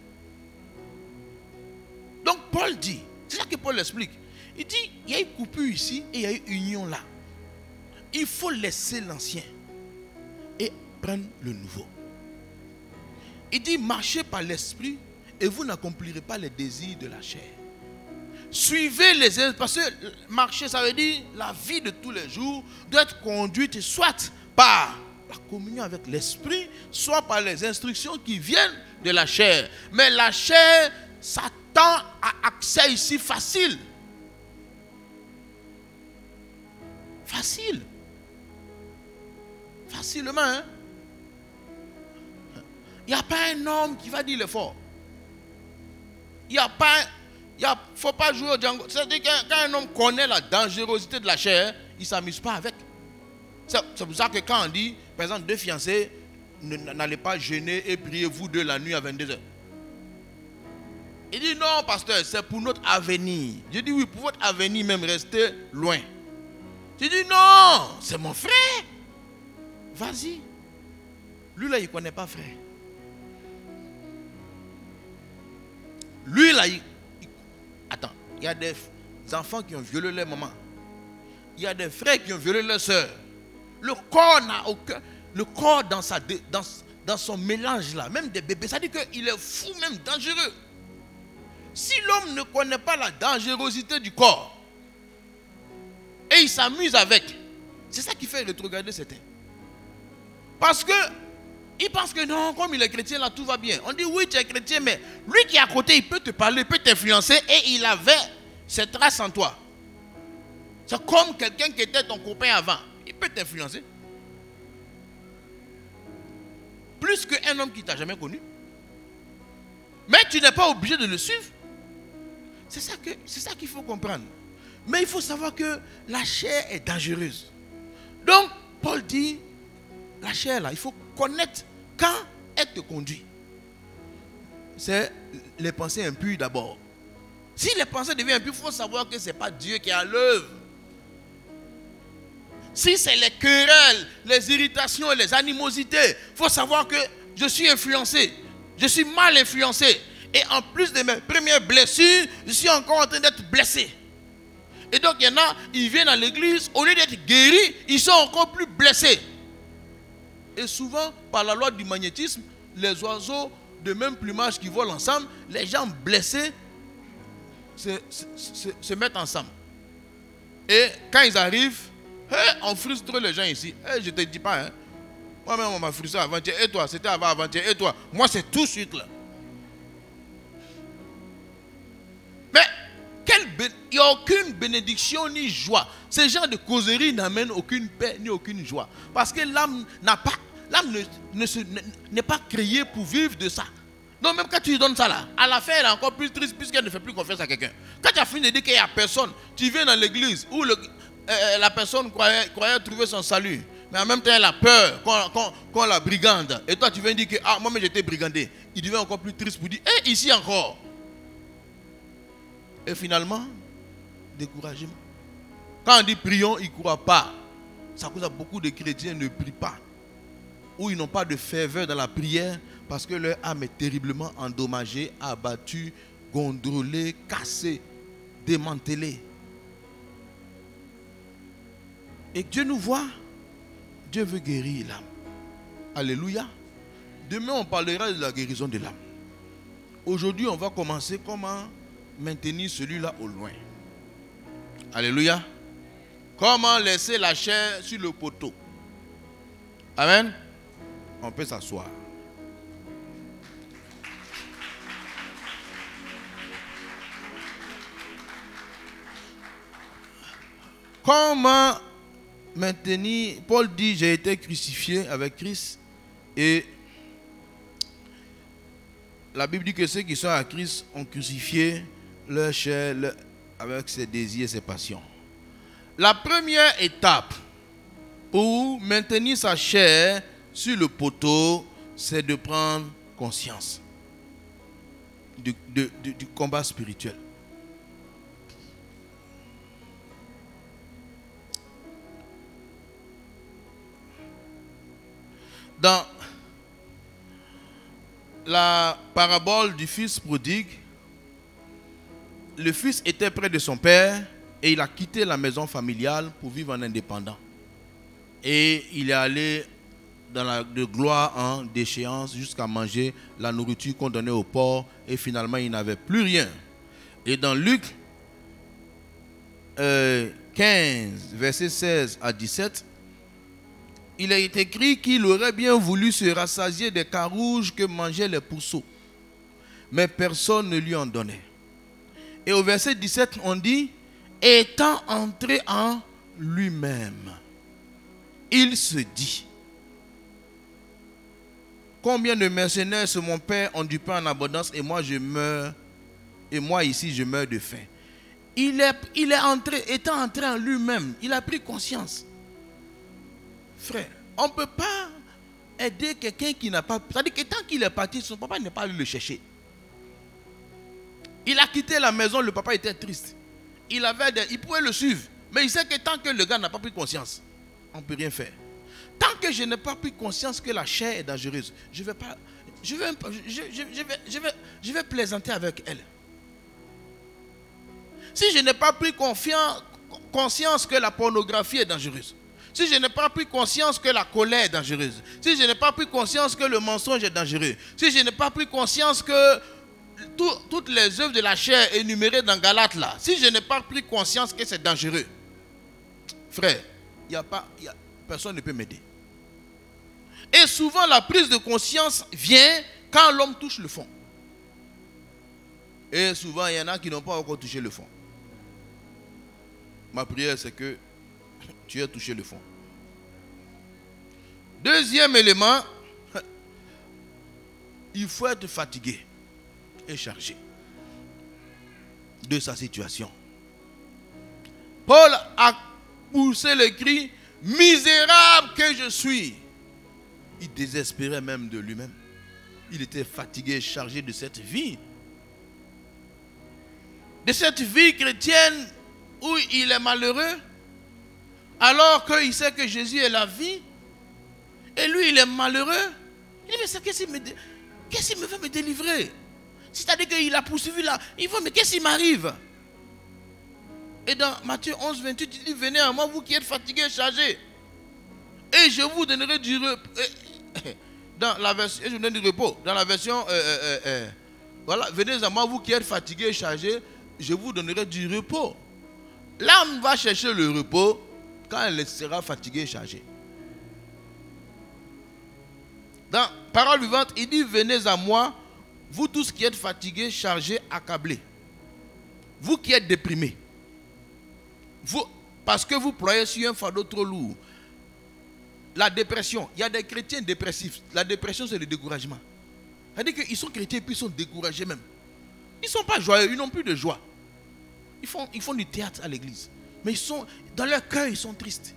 Donc Paul dit, c'est ça que Paul explique. Il dit, il y a une coupure ici et il y a une union là. Il faut laisser l'ancien et prendre le nouveau. Il dit, marchez par l'esprit et vous n'accomplirez pas les désirs de la chair. Suivez les... Parce que marcher, ça veut dire la vie de tous les jours doit être conduite soit par la communion avec l'esprit, soit par les instructions qui viennent de la chair. Mais la chair, Satan a accès ici facile. Facile. Facilement, hein? Il n'y a pas un homme qui va dire l'effort. Il n'y a pas... Il ne faut pas jouer au Django. C'est-à-dire que quand un homme connaît la dangerosité de la chair, il ne s'amuse pas avec. C'est pour ça que quand on dit, par exemple, deux fiancés, n'allez pas jeûner et prier vous deux la nuit à 22h. Il dit non, pasteur, c'est pour notre avenir. Je dis oui, pour votre avenir, même restez loin. Je dis non, c'est mon frère. Vas-y. Lui là, il ne connaît pas frère. Lui là, attends, il y a des enfants qui ont violé leur maman. Il y a des frères qui ont violé leur soeur. Le corps n'a aucun... Le corps dans son mélange là, même des bébés, ça dit qu'il est fou, même dangereux. si l'homme ne connaît pas la dangerosité du corps, et il s'amuse avec, c'est ça qui fait rétrograder certains. Parce que il pense que non, comme il est chrétien, là, tout va bien. On dit oui, tu es chrétien, mais lui qui est à côté, il peut te parler, il peut t'influencer, et il avait cette trace en toi. C'est comme quelqu'un qui était ton copain avant. Il peut t'influencer. Plus qu'un homme qui ne t'a jamais connu. Mais tu n'es pas obligé de le suivre. C'est ça qu'il faut comprendre. Mais il faut savoir que la chair est dangereuse. Donc, Paul dit, la chair là, il faut connaître quand elle te conduit. C'est les pensées impures d'abord. Si les pensées deviennent impures, il faut savoir que ce n'est pas Dieu qui est à l'œuvre. Si c'est les querelles, les irritations et les animosités, il faut savoir que je suis influencé. Je suis mal influencé. Et en plus de mes premières blessures, je suis encore en train d'être blessé. Et donc il y en a, ils viennent à l'église, au lieu d'être guéris, ils sont encore plus blessés. Et souvent, par la loi du magnétisme, les oiseaux de même plumage qui volent ensemble, les gens blessés se mettent ensemble. Et quand ils arrivent, on frustre les gens ici. Je ne te dis pas, hein. Moi-même, on m'a frustré avant-hier. Et toi, c'était avant-hier. Et toi, moi, c'est tout de suite là. Mais il n'y a aucune bénédiction ni joie. Ces genres de causeries n'amènent aucune paix ni aucune joie. Parce que l'âme n'est pas créée pour vivre de ça. Donc même quand tu lui donnes ça là, à la fin elle est encore plus triste puisqu'elle ne fait plus confiance à quelqu'un. Quand tu as fini de dire qu'il n'y a personne, tu viens dans l'église où la personne croyait trouver son salut. Mais en même temps elle a peur qu'on la brigande. Et toi tu viens dire que moi-même j'étais brigandé. Il devient encore plus triste pour dire, ici encore. Et finalement, découragement. Quand on dit prions, ils ne croient pas. Ça cause à beaucoup de chrétiens ne prient pas. Ou ils n'ont pas de ferveur dans la prière parce que leur âme est terriblement endommagée, abattue, gondolée, cassée, démantelée. Et Dieu nous voit. Dieu veut guérir l'âme. Alléluia. Demain, on parlera de la guérison de l'âme. Aujourd'hui, on va commencer comment maintenir celui-là au loin. Alléluia. Comment laisser la chair sur le poteau. Amen. On peut s'asseoir. Comment maintenir, Paul dit, j'ai été crucifié avec Christ et la Bible dit que ceux qui sont à Christ ont crucifié leur chair avec ses désirs et ses passions. La première étape pour maintenir sa chair sur le poteau, c'est de prendre conscience du combat spirituel. Dans la parabole du fils prodigue, le fils était près de son père et il a quitté la maison familiale pour vivre en indépendant. Et il est allé de gloire en déchéance jusqu'à manger la nourriture qu'on donnait aux porcs et finalement il n'avait plus rien. Et dans Luc 15, versets 16 à 17, il est écrit qu'il aurait bien voulu se rassasier des carouges que mangeaient les pourceaux. Mais personne ne lui en donnait. Et au verset 17, on dit, étant entré en lui-même, il se dit, combien de mercenaires sur mon père ont du pain en abondance et moi je meurs, et moi ici je meurs de faim. Il est entré, étant entré en lui-même, il a pris conscience. Frère, on ne peut pas aider quelqu'un qui n'a pas... C'est-à-dire que tant qu'il est parti, son papa n'est pas allé le chercher. Il a quitté la maison, le papa était triste. Il pouvait le suivre. Mais il sait que tant que le gars n'a pas pris conscience, on ne peut rien faire. Tant que je n'ai pas pris conscience que la chair est dangereuse, je vais plaisanter avec elle. Si je n'ai pas pris conscience que la pornographie est dangereuse, si je n'ai pas pris conscience que la colère est dangereuse, si je n'ai pas pris conscience que le mensonge est dangereux, si je n'ai pas pris conscience que toutes les œuvres de la chair énumérées dans Galates là, si je n'ai pas pris conscience que c'est dangereux, frère, personne ne peut m'aider. Et souvent la prise de conscience vient quand l'homme touche le fond. Et souvent il y en a qui n'ont pas encore touché le fond. Ma prière c'est que tu aies touché le fond. Deuxième élément, il faut être fatigué et chargé de sa situation. Paul a poussé le cri, misérable que je suis. Il désespérait même de lui-même. Il était fatigué et chargé de cette vie. De cette vie chrétienne où il est malheureux, alors qu'il sait que Jésus est la vie. Et lui, il est malheureux. Il dit, mais qu'est-ce qu'il me veut me délivrer? C'est-à-dire qu'il a poursuivi là. Il dit, mais qu'est-ce qui m'arrive? Et dans Matthieu 11, 28, il dit, venez à moi, vous qui êtes fatigués et chargés. Et je vous donnerai du repos. Dans la version, je vous donne du repos. Dans la version, voilà, venez à moi, vous qui êtes fatigués et chargés, je vous donnerai du repos. L'âme va chercher le repos quand elle sera fatiguée et chargée. Dans Parole vivante, il dit, venez à moi, vous tous qui êtes fatigués, chargés, accablés. Vous qui êtes déprimés. Parce que vous ployez sur un fardeau trop lourd. La dépression, il y a des chrétiens dépressifs. La dépression, c'est le découragement. C'est-à-dire qu'ils sont chrétiens et puis ils sont découragés même. Ils ne sont pas joyeux, ils n'ont plus de joie. Ils font du théâtre à l'église. Mais ils sont, dans leur cœur, ils sont tristes.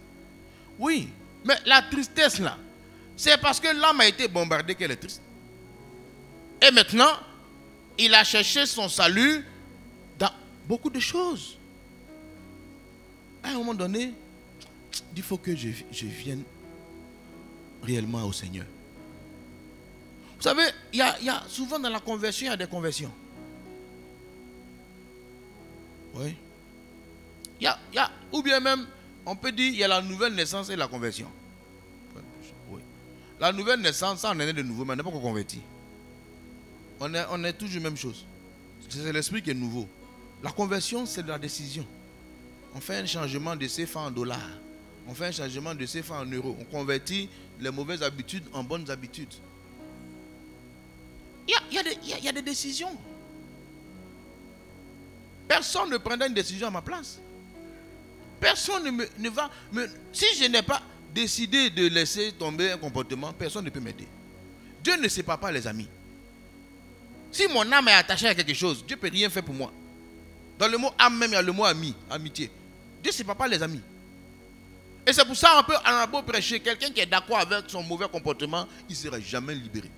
Oui, mais la tristesse là, c'est parce que l'âme a été bombardée qu'elle est triste. Et maintenant, il a cherché son salut dans beaucoup de choses. À un moment donné, il faut que je vienne réellement au Seigneur. Vous savez, il y a souvent dans la conversion, il y a des conversions. Oui. Ou bien même, on peut dire, il y a la nouvelle naissance et la conversion. Oui. La nouvelle naissance, ça on est de nouveau, mais on n'est pas encore converti. On est toujours la même chose. C'est l'esprit qui est nouveau. La conversion, c'est de la décision. On fait un changement de CFA en dollars. On fait un changement de CFA en euros. On convertit les mauvaises habitudes en bonnes habitudes. Il y a des décisions. Personne ne prendra une décision à ma place. Personne ne va... Si je n'ai pas décidé de laisser tomber un comportement, personne ne peut m'aider. Dieu ne sépare pas les amis. Si mon âme est attachée à quelque chose, Dieu ne peut rien faire pour moi. Dans le mot âme même, il y a le mot ami, amitié. Dieu ne sépare pas les amis. Et c'est pour ça qu'on a beau prêcher, quelqu'un qui est d'accord avec son mauvais comportement, il ne sera jamais libéré.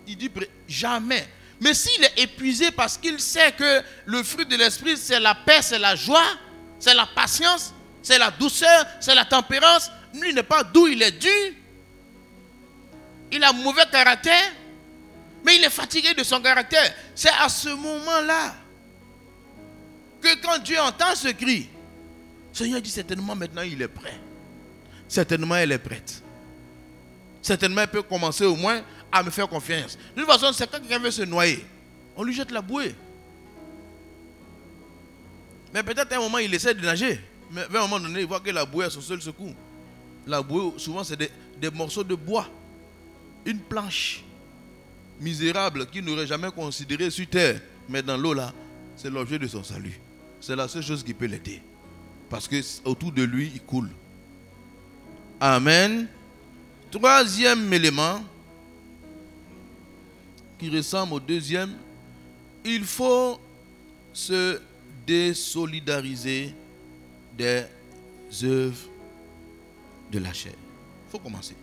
Il dit jamais. Mais s'il est épuisé parce qu'il sait que le fruit de l'esprit, c'est la paix, c'est la joie, c'est la patience, c'est la douceur, c'est la tempérance. Lui, il n'est pas doux, il est dur. Il a mauvais caractère, mais il est fatigué de son caractère. C'est à ce moment-là que quand Dieu entend ce cri, le Seigneur dit certainement maintenant il est prêt. Certainement elle est prête. Certainement elle peut commencer au moins à me faire confiance. De toute façon, c'est quand quelqu'un veut se noyer, on lui jette la bouée. Mais peut-être à un moment il essaie de nager. Mais à un moment donné, il voit que la bouée est son seul secours. La bouée, souvent c'est des morceaux de bois. Une planche misérable qu'il n'aurait jamais considérée sur terre. Mais dans l'eau là, c'est l'objet de son salut. C'est la seule chose qui peut l'aider. Parce que autour de lui, il coule. Amen. Troisième élément, qui ressemble au deuxième, il faut se désolidariser des œuvres de la chair. Il faut commencer.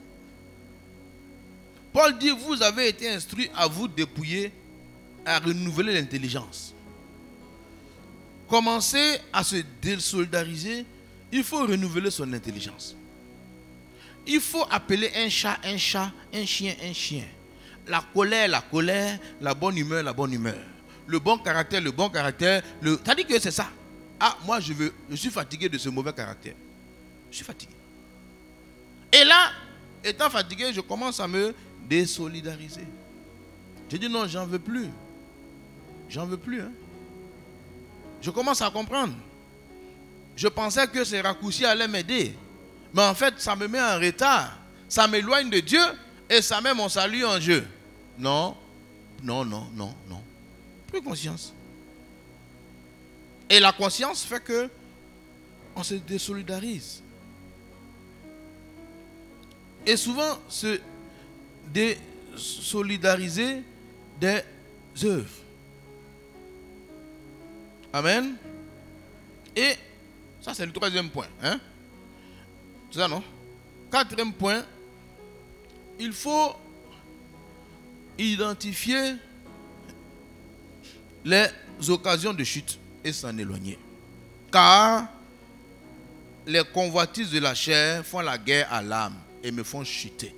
Paul dit, vous avez été instruits à vous dépouiller, à renouveler l'intelligence. Commencer à se désolidariser, il faut renouveler son intelligence. Il faut appeler un chat, un chien, un chien. La colère, la bonne humeur, la bonne humeur. Le bon caractère. C'est-à-dire que c'est ça. Ah, moi je suis fatigué de ce mauvais caractère. Je suis fatigué. Et là, étant fatigué, je commence à me désolidariser. Je dis non, j'en veux plus. j'en veux plus. Hein. Je commence à comprendre. Je pensais que ces raccourcis allaient m'aider. Mais en fait, ça me met en retard. Ça m'éloigne de Dieu et ça met mon salut en jeu. Non, non, non, non, non. Plus conscience. Et la conscience fait que on se désolidarise. Et souvent, se désolidariser des œuvres. Amen. Et ça, c'est le troisième point. Hein? C'est ça, non? Quatrième point, il faut identifier les occasions de chute et s'en éloigner. Car les convoitises de la chair font la guerre à l'âme et me font chuter.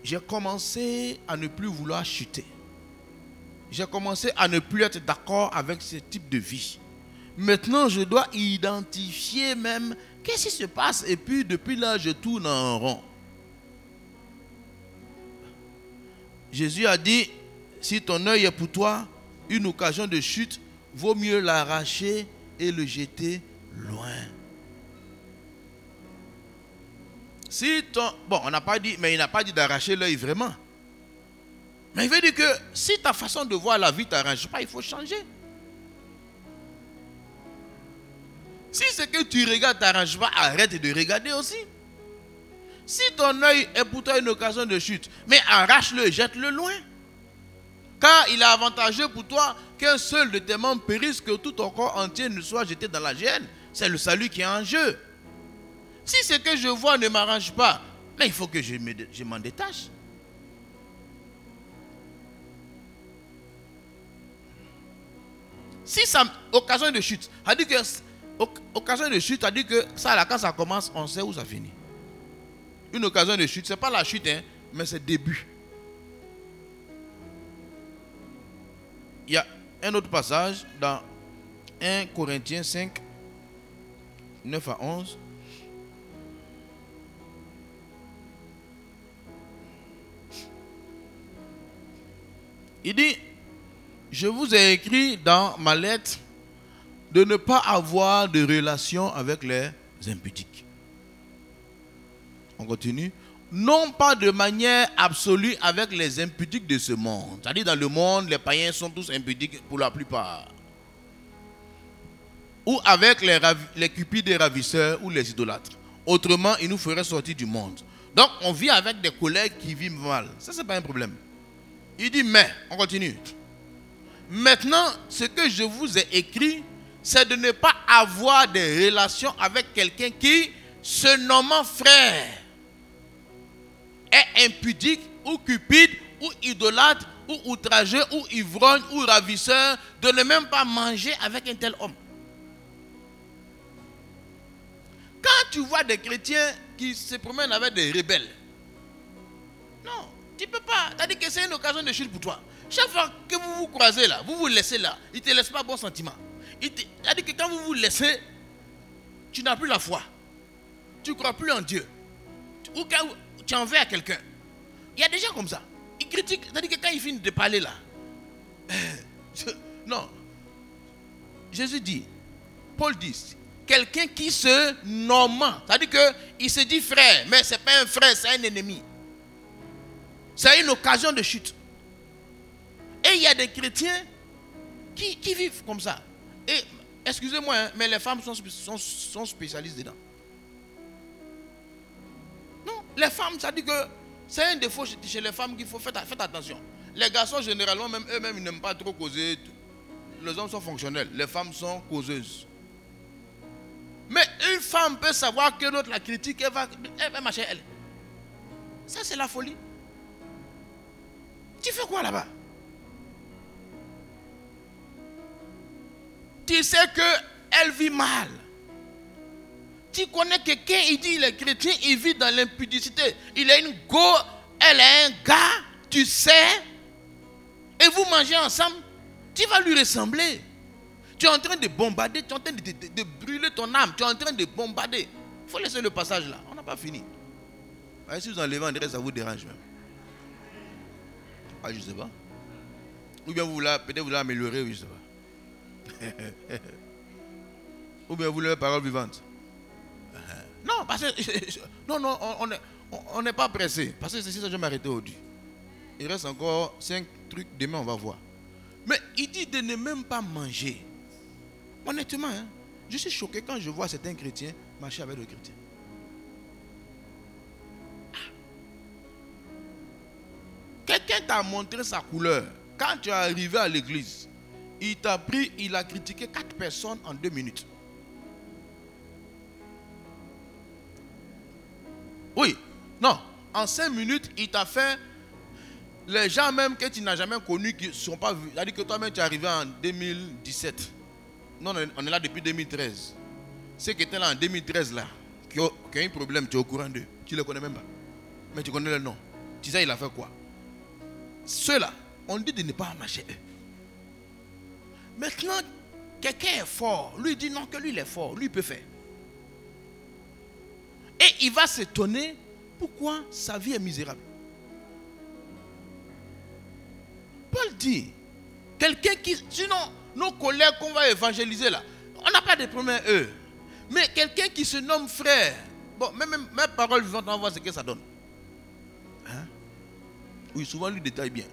J'ai commencé à ne plus vouloir chuter. J'ai commencé à ne plus être d'accord avec ce type de vie. Maintenant, je dois identifier même qu'est-ce qui se passe. Et puis, depuis là, je tourne en rond. Jésus a dit, si ton œil est pour toi une occasion de chute, vaut mieux l'arracher et le jeter loin. Si ton... Bon, on n'a pas dit, mais il n'a pas dit d'arracher l'œil vraiment. Mais il veut dire que si ta façon de voir la vie ne t'arrange pas, il faut changer. Si ce que tu regardes ne t'arrange pas, arrête de regarder aussi. Si ton œil est pour toi une occasion de chute, mais arrache-le, jette-le loin. Car il est avantageux pour toi qu'un seul de tes membres périsse, que tout ton corps entier ne soit jeté dans la géhenne. C'est le salut qui est en jeu. Si ce que je vois ne m'arrange pas, mais il faut que je m'en détache. Si ça, occasion de chute, occasion de chute, c'est-à-dire que ça, là, quand ça commence, on sait où ça finit. Une occasion de chute, ce n'est pas la chute, hein, mais c'est le début. Il y a un autre passage dans 1 Corinthiens 5, 9 à 11. Il dit, je vous ai écrit dans ma lettre de ne pas avoir de relation avec les impudiques. On continue. Non pas de manière absolue avec les impudiques de ce monde. C'est-à-dire dans le monde, les païens sont tous impudiques pour la plupart. Ou avec les cupides et ravisseurs ou les idolâtres. Autrement, ils nous feraient sortir du monde. Donc, on vit avec des collègues qui vivent mal. Ça, ce n'est pas un problème. Il dit, mais, on continue. Maintenant, ce que je vous ai écrit, c'est de ne pas avoir des relations avec quelqu'un qui, se nommant frère, est impudique ou cupide ou idolâtre ou outrageux ou ivrogne ou ravisseur, de ne même pas manger avec un tel homme. Quand tu vois des chrétiens qui se promènent avec des rebelles, non, tu ne peux pas. C'est-à-dire que c'est une occasion de chute pour toi. Chaque fois que vous vous croisez là, vous vous laissez là, il ne te laisse pas bon sentiment. C'est-à-dire que quand vous vous laissez, tu n'as plus la foi. Tu ne crois plus en Dieu. Ou quand tu en veux à quelqu'un. Il y a des gens comme ça. Ils critiquent. C'est-à-dire que quand ils finissent de parler là. Non. Jésus dit, Paul dit, quelqu'un qui se nomme. C'est-à-dire qu'il se dit frère, mais ce n'est pas un frère, c'est un ennemi. C'est une occasion de chute. Et il y a des chrétiens qui vivent comme ça. Et, excusez-moi, hein, mais les femmes sont spécialistes dedans. Non, les femmes, ça dit que c'est un défaut chez les femmes qu'il faut faire attention. Les garçons, généralement, même eux-mêmes, ils n'aiment pas trop causer. Les hommes sont fonctionnels, les femmes sont causeuses. Mais une femme peut savoir que l'autre la critique, elle va marcher elle. Ça, c'est la folie. Tu fais quoi là-bas? Tu sais qu'elle vit mal. Tu connais quelqu'un, il dit, les chrétiens, il vit dans l'impudicité. Il a une go, elle a un gars, tu sais, et vous mangez ensemble, tu vas lui ressembler. Tu es en train de bombarder, tu es en train de brûler ton âme, tu es en train de bombarder. Il faut laisser le passage là, on n'a pas fini. Si vous enlevez, on dirait que ça vous dérange même. Ah, je ne sais pas. Ou bien peut-être vous voulez améliorer, oui, je ne sais pas. Ou bien vous voulez la parole vivante. Non, parce que non, on n'est pas pressé. Parce que c'est ça que je vais m'arrêter aujourd'hui. Il reste encore 5 trucs, demain on va voir. Mais il dit de ne même pas manger. Honnêtement, hein, je suis choqué quand je vois certains chrétiens marcher avec d'autres chrétiens. Quelqu'un t'a montré sa couleur. Quand tu es arrivé à l'église, il t'a pris, il a critiqué 4 personnes en 2 minutes. Oui, non, en 5 minutes, il t'a fait les gens même que tu n'as jamais connus qui ne sont pas vus. C'est-à-dire que toi-même tu es arrivé en 2017. Non, on est là depuis 2013. Ceux qui étaient là en 2013 là, qui ont eu un problème, tu es au courant d'eux. Tu ne les connais même pas. Mais tu connais le nom. Tu sais, il a fait quoi? Ceux-là, on dit de ne pas marcher eux. Maintenant, quelqu'un est fort. Lui dit non, que lui il est fort. Lui il peut faire. Et il va s'étonner pourquoi sa vie est misérable. Paul dit, quelqu'un qui... Sinon, nos collègues qu'on va évangéliser là, on n'a pas de problème eux. Mais quelqu'un qui se nomme frère, bon, même mes paroles vivantes, on va voir ce que ça donne. Hein? Oui, souvent lui détaille bien.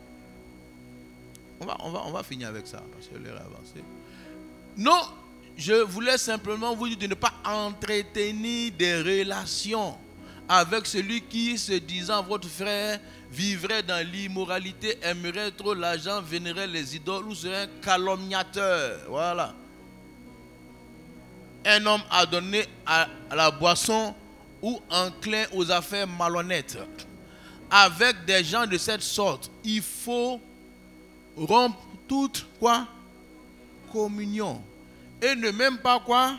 On va finir avec ça, parce que l'heure est avancée. Non, je voulais simplement vous dire de ne pas entretenir des relations avec celui qui, se disant votre frère, vivrait dans l'immoralité, aimerait trop l'argent, vénérait les idoles ou serait un calomniateur. Voilà. Un homme a donné à la boisson ou enclin aux affaires malhonnêtes. Avec des gens de cette sorte, il faut rompre toute quoi? Communion. Et ne même pas quoi?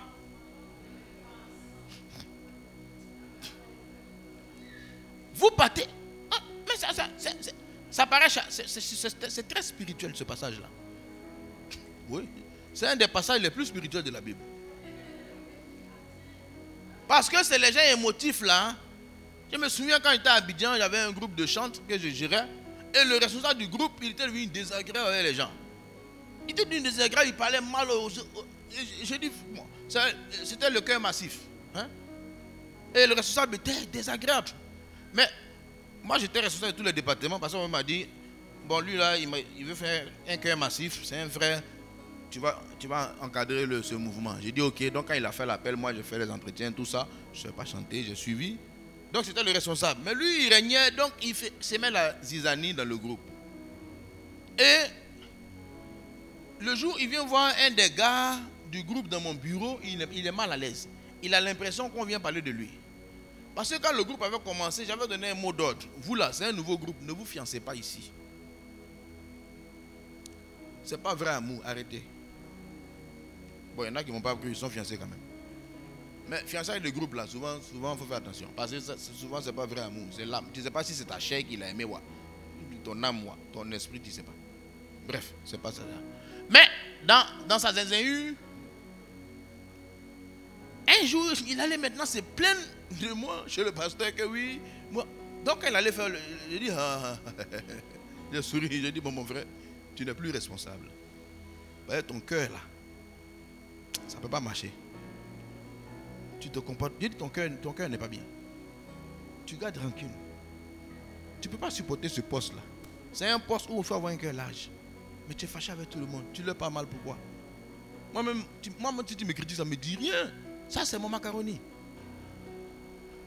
Vous partez. Ah, mais ça paraît. C'est très spirituel ce passage-là. Oui. C'est un des passages les plus spirituels de la Bible. Parce que c'est les gens émotifs là. Je me souviens quand j'étais à Abidjan, il y avait un groupe de chante que je gérais. Et le responsable du groupe, il était devenu désagréable avec les gens. Il était devenu désagréable, il parlait mal aux... J'ai dit, c'était le cœur massif. Hein? Et le responsable était désagréable. Mais moi j'étais responsable de tous les départements parce qu'on m'a dit, bon lui là, il veut faire un cœur massif, c'est un frère, tu vas encadrer ce mouvement. J'ai dit ok, donc quand il a fait l'appel, moi j'ai fait les entretiens, tout ça, je ne sais pas chanter, j'ai suivi. Donc c'était le responsable. Mais lui il régnait, donc il s'aimait la zizanie dans le groupe. Et le jour il vient voir un des gars du groupe dans mon bureau, il est mal à l'aise. Il a l'impression qu'on vient parler de lui. Parce que quand le groupe avait commencé, j'avais donné un mot d'ordre. Vous là, c'est un nouveau groupe, ne vous fiancez pas ici. C'est pas vrai amour, arrêtez. Bon, il y en a qui ne m'ont pas cru, ils sont fiancés quand même. Mais fiancé avec le groupe là, souvent, il faut faire attention. Parce que souvent, c'est pas vrai amour, c'est l'âme. Tu ne sais pas si c'est ta chair qui l'a aimé, ouais. Ton âme, ouais. Ton esprit, tu ne sais pas. Bref, c'est pas ça là. Mais, dans sa zézéhu, un jour, il allait maintenant se plaindre de moi chez le pasteur que oui, moi. Donc, il allait faire, j'ai dit, j'ai souri, j'ai dit, bon, mon frère, tu n'es plus responsable. Ouais, ton cœur là, ça ne peut pas marcher. Tu te comportes, j'ai dit, ton cœur n'est pas bien. Tu gardes rancune. Tu ne peux pas supporter ce poste là. C'est un poste où il faut avoir un cœur large. Mais tu es fâché avec tout le monde. Tu leur parles mal, pourquoi? Moi-même, si tu me critiques, ça ne me dit rien. Ça, c'est mon macaroni.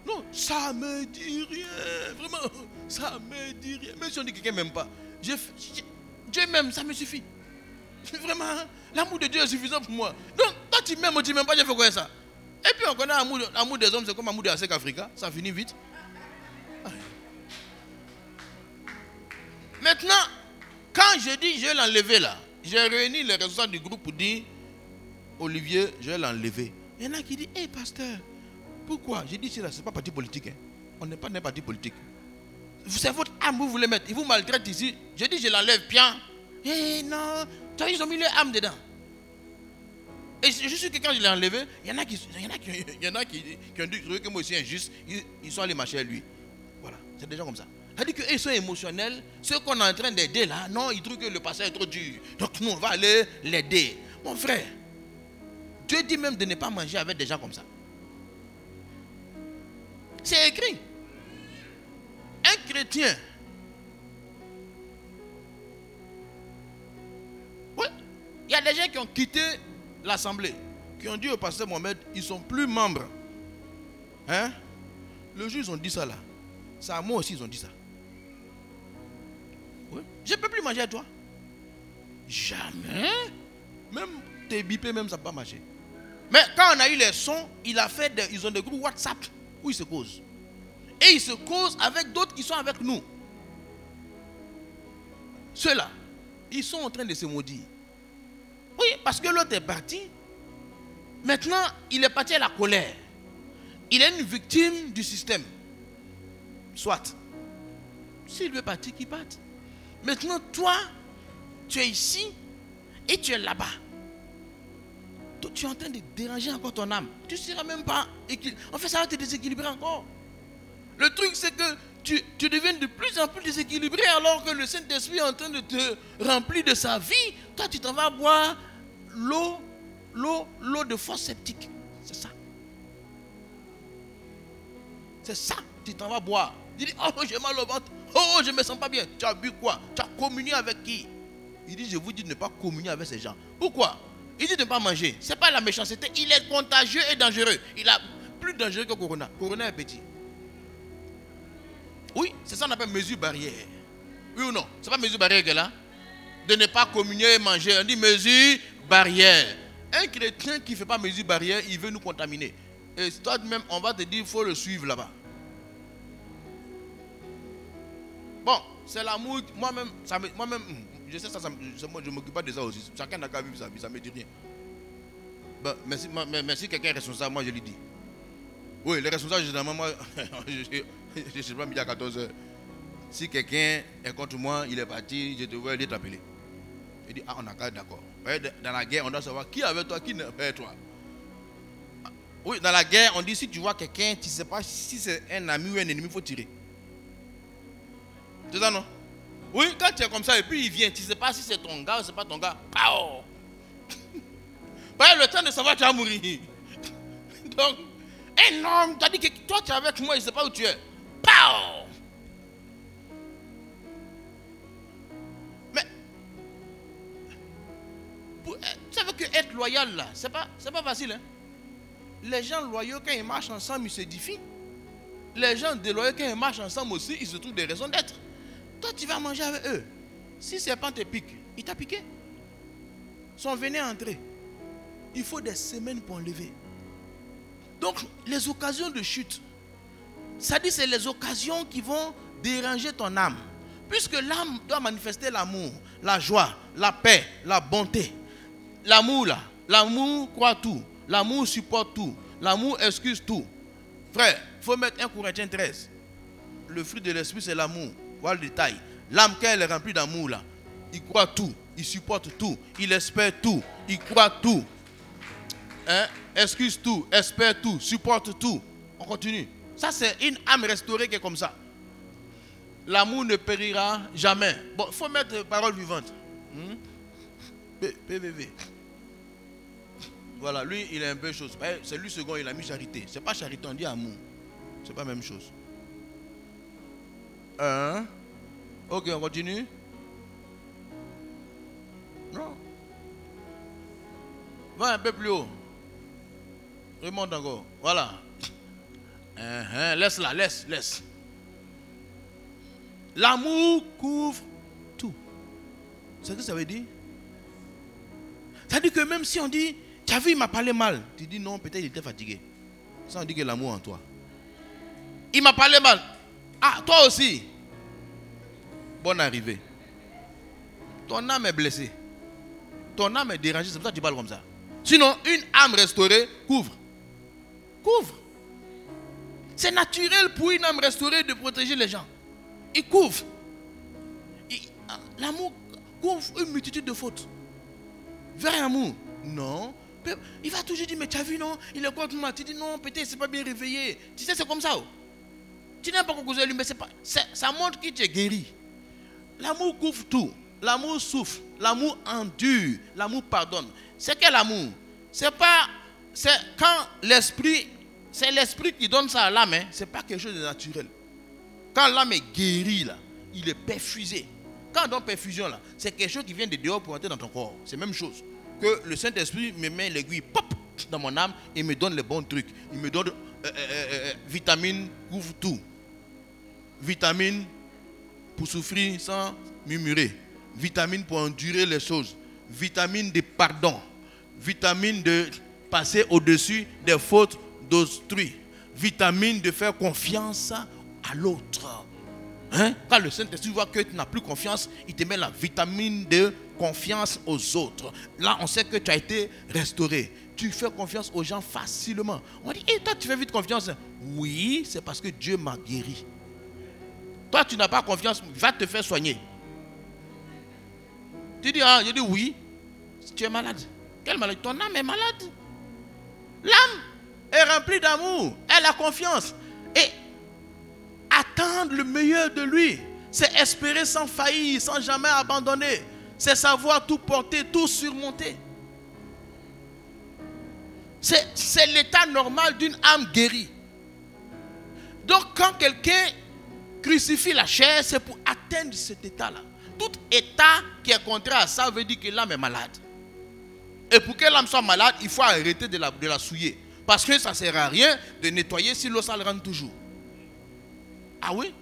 Non, ça ne me dit rien. Vraiment, ça ne me dit rien. Même si on dit que quelqu'un ne m'aime pas, Dieu m'aime, ça me suffit. Vraiment, l'amour de Dieu est suffisant pour moi. Donc, quand tu m'aimes ou tu ne m'aimes pas, je fais quoi ça? Et puis, on connaît l'amour des hommes, c'est comme l'amour de l'Afrique Africa. Ça finit vite. Maintenant, quand je dis je vais l'enlever là, j'ai réuni les responsables du groupe pour dire Olivier, je vais l'enlever. Il y en a qui disent, hé pasteur, pourquoi? J'ai dit, ce n'est pas parti politique. Hein. On n'est pas d'un parti politique. C'est votre âme, vous voulez mettre. Ils vous maltraitent ici. J'ai dit, je l'enlève bien. Eh non, ils ont mis leur âme dedans. Et je suis que quand je l'ai enlevé, il y en a qui ont dit que moi aussi injuste. Ils sont allés marcher à lui. Voilà, c'est déjà comme ça. Ça dit qu'ils sont émotionnels. Ceux qu'on est en train d'aider là, non, ils trouvent que le pasteur est trop dur. Donc nous, on va aller l'aider. Mon frère, Dieu dit même de ne pas manger avec des gens comme ça. C'est écrit. Un chrétien. Oui, il y a des gens qui ont quitté l'assemblée, qui ont dit au pasteur Mohamed, ils ne sont plus membres. Hein? Le jour ils ont dit ça là. Ça à moi aussi ils ont dit ça. Oui. Je ne peux plus manger à toi. Jamais. Même tes bipés, même ça ne peut pas marcher. Mais quand on a eu les sons, ils ont des groupes WhatsApp où ils se causent. Et ils se causent avec d'autres qui sont avec nous. Ceux-là, ils sont en train de se maudire. Oui, parce que l'autre est parti. Maintenant, il est parti à la colère. Il est une victime du système. Soit. S'il veut partir, qu'il parte. Maintenant, toi, tu es ici et tu es là-bas. Toi, tu es en train de déranger encore ton âme. Tu ne seras même pas équilibré. En fait, ça va te déséquilibrer encore. Le truc, c'est que tu deviens de plus en plus déséquilibré alors que le Saint-Esprit est en train de te remplir de sa vie. Toi, tu t'en vas boire l'eau de fosse septique. C'est ça. C'est ça, tu t'en vas boire. Il dit, oh, j'ai mal au ventre. Oh, je ne me sens pas bien. Tu as bu quoi? Tu as communié avec qui? Il dit, je vous dis de ne pas communier avec ces gens. Pourquoi? Il dit de ne pas manger. Ce n'est pas la méchanceté. Il est contagieux et dangereux. Il a plus dangereux que Corona. Corona est petit. Oui, c'est ça qu'on appelle mesure barrière. Oui ou non? Ce n'est pas mesure barrière qu'elle a. De ne pas communier et manger. On dit mesure barrière. Un chrétien qui ne fait pas mesure barrière, il veut nous contaminer. Et toi même, on va te dire, il faut le suivre là-bas. Bon, c'est l'amour. Moi-même, je sais ça, je ne m'occupe pas de ça aussi. Chacun n'a qu'à vivre sa vie, ça ne me dit rien. Ben, merci quelqu'un est responsable, moi je lui dis. Oui, les responsables, généralement, moi, je ne sais pas midi à 14h. Si quelqu'un est contre moi, il est parti, je devrais aller t'appeler. Il dit, ah, on n'a qu'à d'accord. Dans la guerre, on doit savoir qui est avec toi, qui n'est pas avec toi. Oui, dans la guerre, on dit, si tu vois quelqu'un, tu ne sais pas si c'est un ami ou un ennemi, il faut tirer. C'est ça, non? Oui, quand tu es comme ça et puis il vient, tu ne sais pas si c'est ton gars ou c'est pas ton gars. Pao! Le temps de savoir, tu vas mourir. Donc, un homme, tu as dit que toi tu es avec moi, il ne sait pas où tu es. Pao! Mais, tu savais que être loyal là, c'est pas facile. Hein? Les gens loyaux, quand ils marchent ensemble, ils s'édifient. Les gens déloyaux, quand ils marchent ensemble aussi, ils se trouvent des raisons d'être. Toi, tu vas manger avec eux. Si serpent te pique, il t'a piqué. Son venin est entré. Il faut des semaines pour enlever. Donc, les occasions de chute, ça dit c'est les occasions qui vont déranger ton âme. Puisque l'âme doit manifester l'amour, la joie, la paix, la bonté. L'amour là, l'amour croit tout. L'amour supporte tout. L'amour excuse tout. Frère, il faut mettre 1 Corinthiens 13. Le fruit de l'esprit, c'est l'amour. Voilà le détail. L'âme, quand elle est remplie d'amour, là, il croit tout, il supporte tout, il espère tout, il croit tout. Hein? Excuse tout, espère tout, supporte tout. On continue. Ça, c'est une âme restaurée qui est comme ça. L'amour ne périra jamais. Bon, il faut mettre parole vivante. PVV. Voilà, lui, il est un peu chose. C'est lui second, il a mis charité. C'est pas charité, on dit amour. C'est pas la même chose. Ok, on continue. Non. Va un peu plus haut. Remonte encore. Voilà. Laisse là, laisse. L'amour couvre tout. C'est ce que ça veut dire? Ça dit que même si on dit, tu as vu, il m'a parlé mal. Tu dis non, peut-être il était fatigué. Ça on dit que l'amour en toi. Il m'a parlé mal. Ah, toi aussi. Bonne arrivée. Ton âme est blessée. Ton âme est dérangée, c'est pour ça que tu parles comme ça. Sinon, une âme restaurée couvre. Couvre. C'est naturel pour une âme restaurée de protéger les gens. Il couvre. L'amour couvre une multitude de fautes. Vrai amour. Non. Il va toujours dire, mais tu as vu, non? Il est contre moi. Tu dis, non, peut-être il ne s'est pas bien réveillé. Tu sais, c'est comme ça. Oh. Tu n'aimes pas causer lui, mais ça montre qu'il te guérit. L'amour couvre tout. L'amour souffre. L'amour endure. L'amour pardonne. C'est quel amour? C'est quand l'esprit, c'est l'esprit qui donne ça à l'âme. Hein? Ce n'est pas quelque chose de naturel. Quand l'âme est guérie, là, il est perfusé. Quand on donne perfusion, là, c'est quelque chose qui vient de dehors pour entrer dans ton corps. C'est la même chose. Que le Saint-Esprit me met l'aiguille pop dans mon âme et me donne les bons trucs. Il me donne vitamine couvre tout. Vitamine pour souffrir sans murmurer. Vitamine pour endurer les choses. Vitamine de pardon. Vitamine de passer au-dessus des fautes d'autrui. Vitamine de faire confiance à l'autre. Hein? Quand le Saint-Esprit voit que tu n'as plus confiance, il te met la vitamine de confiance aux autres. Là, on sait que tu as été restauré. Tu fais confiance aux gens facilement. On dit, toi, tu fais vite confiance. Oui, c'est parce que Dieu m'a guéri. Toi, tu n'as pas confiance, va te faire soigner. Tu dis, je dis oui, tu es malade. Quelle maladie? Ton âme est malade. L'âme est remplie d'amour. Elle a confiance. Et attendre le meilleur de lui, c'est espérer sans faillir, sans jamais abandonner. C'est savoir tout porter, tout surmonter. C'est l'état normal d'une âme guérie. Donc quand quelqu'un crucifie la chair, c'est pour atteindre cet état-là. Tout état qui est contraire à ça veut dire que l'âme est malade. Et pour que l'âme soit malade, il faut arrêter de la souiller. Parce que ça ne sert à rien de nettoyer si l'eau sale rentre toujours. Ah oui?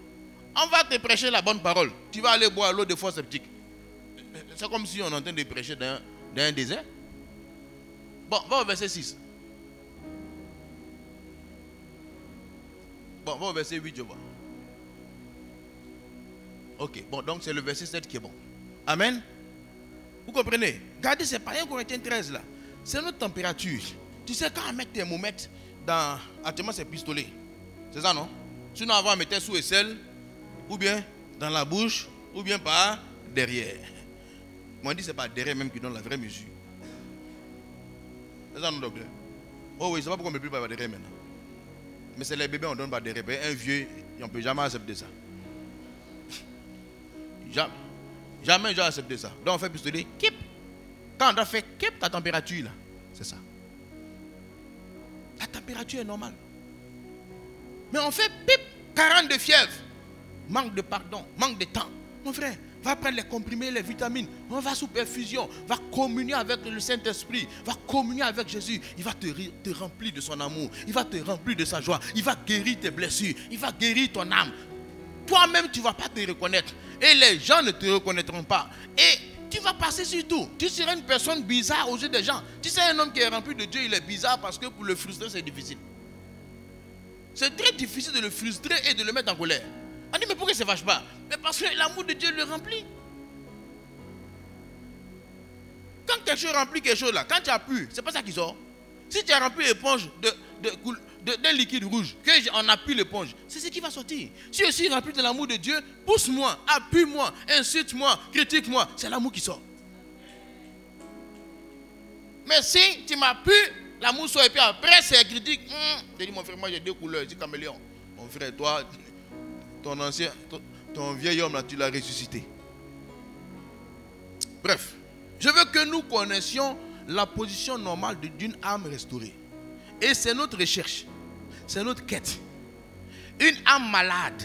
On va te prêcher la bonne parole. Tu vas aller boire l'eau de fosse septique. C'est comme si on est en train de prêcher dans un désert. Bon, va au verset 6. Bon, va au verset 8, je vois. Ok, bon, donc c'est le verset 7 qui est bon. Amen. Vous comprenez? Regardez, c'est pas 1 Corinthiens 13 là. C'est notre température. Tu sais, quand on met tes thermomètre dans. Actuellement, c'est pistolet. C'est ça, non? Sinon, avant, on mettait sous aisselle, ou bien dans la bouche, ou bien par derrière. Moi, on dit que c'est pas derrière même qui donne la vraie mesure. C'est ça, non, docteur? Oh oui, c'est pas pourquoi on ne met plus par derrière maintenant. Mais c'est les bébés, on donne par derrière. Un vieux, on ne peut jamais accepter ça. Jamais je vais accepter ça. Donc on fait pistolet, kip. Quand on doit faire kip, ta température là, c'est ça. La température est normale. Mais on fait pip, 40 de fièvre. Manque de pardon, manque de temps. Mon frère, va prendre les comprimés, les vitamines. On va sous perfusion. Va communier avec le Saint-Esprit. Va communier avec Jésus. Il va te remplir de son amour. Il va te remplir de sa joie. Il va guérir tes blessures. Il va guérir ton âme. Toi-même, tu ne vas pas te reconnaître. Et les gens ne te reconnaîtront pas. Et tu vas passer sur tout. Tu seras une personne bizarre aux yeux des gens. Tu sais, un homme qui est rempli de Dieu, il est bizarre parce que pour le frustrer, c'est difficile. C'est très difficile de le frustrer et de le mettre en colère. On dit, mais pourquoi il ne se fâche pas? Mais parce que l'amour de Dieu le remplit. Quand quelque chose remplit quelque chose là, quand tu as pu, c'est pas ça qui sort. Si tu as rempli l'éponge d'un liquide rouge, qu'on appuie l'éponge, c'est ce qui va sortir. Si je suis rempli de l'amour de Dieu, pousse-moi, appuie-moi, insulte-moi, critique-moi, c'est l'amour qui sort. Mais si tu m'appuies, l'amour sort et puis après c'est critique. Je dis, mon frère, moi j'ai deux couleurs, je dis caméléon. Mon frère, toi, ton vieil homme là, tu l'as ressuscité. Bref, je veux que nous connaissions la position normale d'une âme restaurée. Et c'est notre recherche. C'est notre quête. Une âme malade,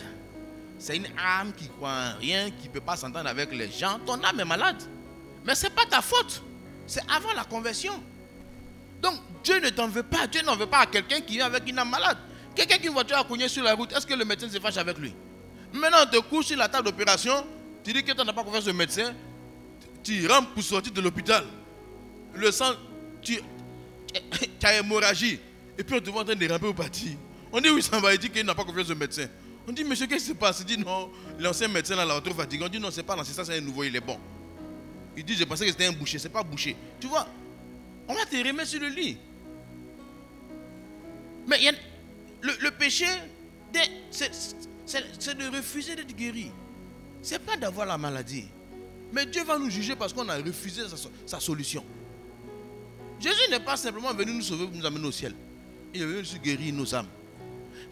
c'est une âme qui croit en rien, qui ne peut pas s'entendre avec les gens. Ton âme est malade. Mais ce n'est pas ta faute. C'est avant la conversion. Donc Dieu ne t'en veut pas. Dieu n'en veut pas à quelqu'un qui vient avec une âme malade. Quelqu'un qui une voiture a cogné sur la route, est-ce que le médecin se fâche avec lui? Maintenant on te couche sur la table d'opération, tu dis que tu n'as pas confiance au médecin, tu rampes pour sortir de l'hôpital. Le sang, tu as hémorragie. Et puis on te voit en train de ramper au parti. On dit oui, ça va, il dit qu'il n'a pas confiance au médecin. On dit, monsieur, qu'est-ce qui se passe? Il dit non, l'ancien médecin là, trop fatigué. On dit non, c'est pas l'ancien, ça c'est un nouveau, il est bon. Il dit, je pensais que c'était un boucher, c'est pas boucher. Tu vois, on va te remettre sur le lit. Mais le péché, c'est de refuser d'être guéri. Ce n'est pas d'avoir la maladie. Mais Dieu va nous juger parce qu'on a refusé sa solution. Jésus n'est pas simplement venu nous sauver pour nous amener au ciel. Il est venu nous guérir nos âmes.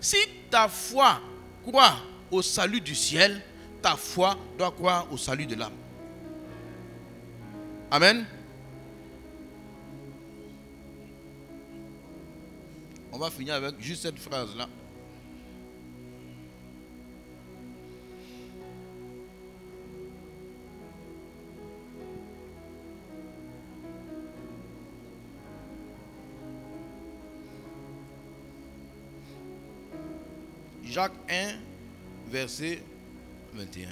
Si ta foi crois au salut du ciel, ta foi doit croire au salut de l'âme. Amen. On va finir avec juste cette phrase-là. Jacques 1, verset 21.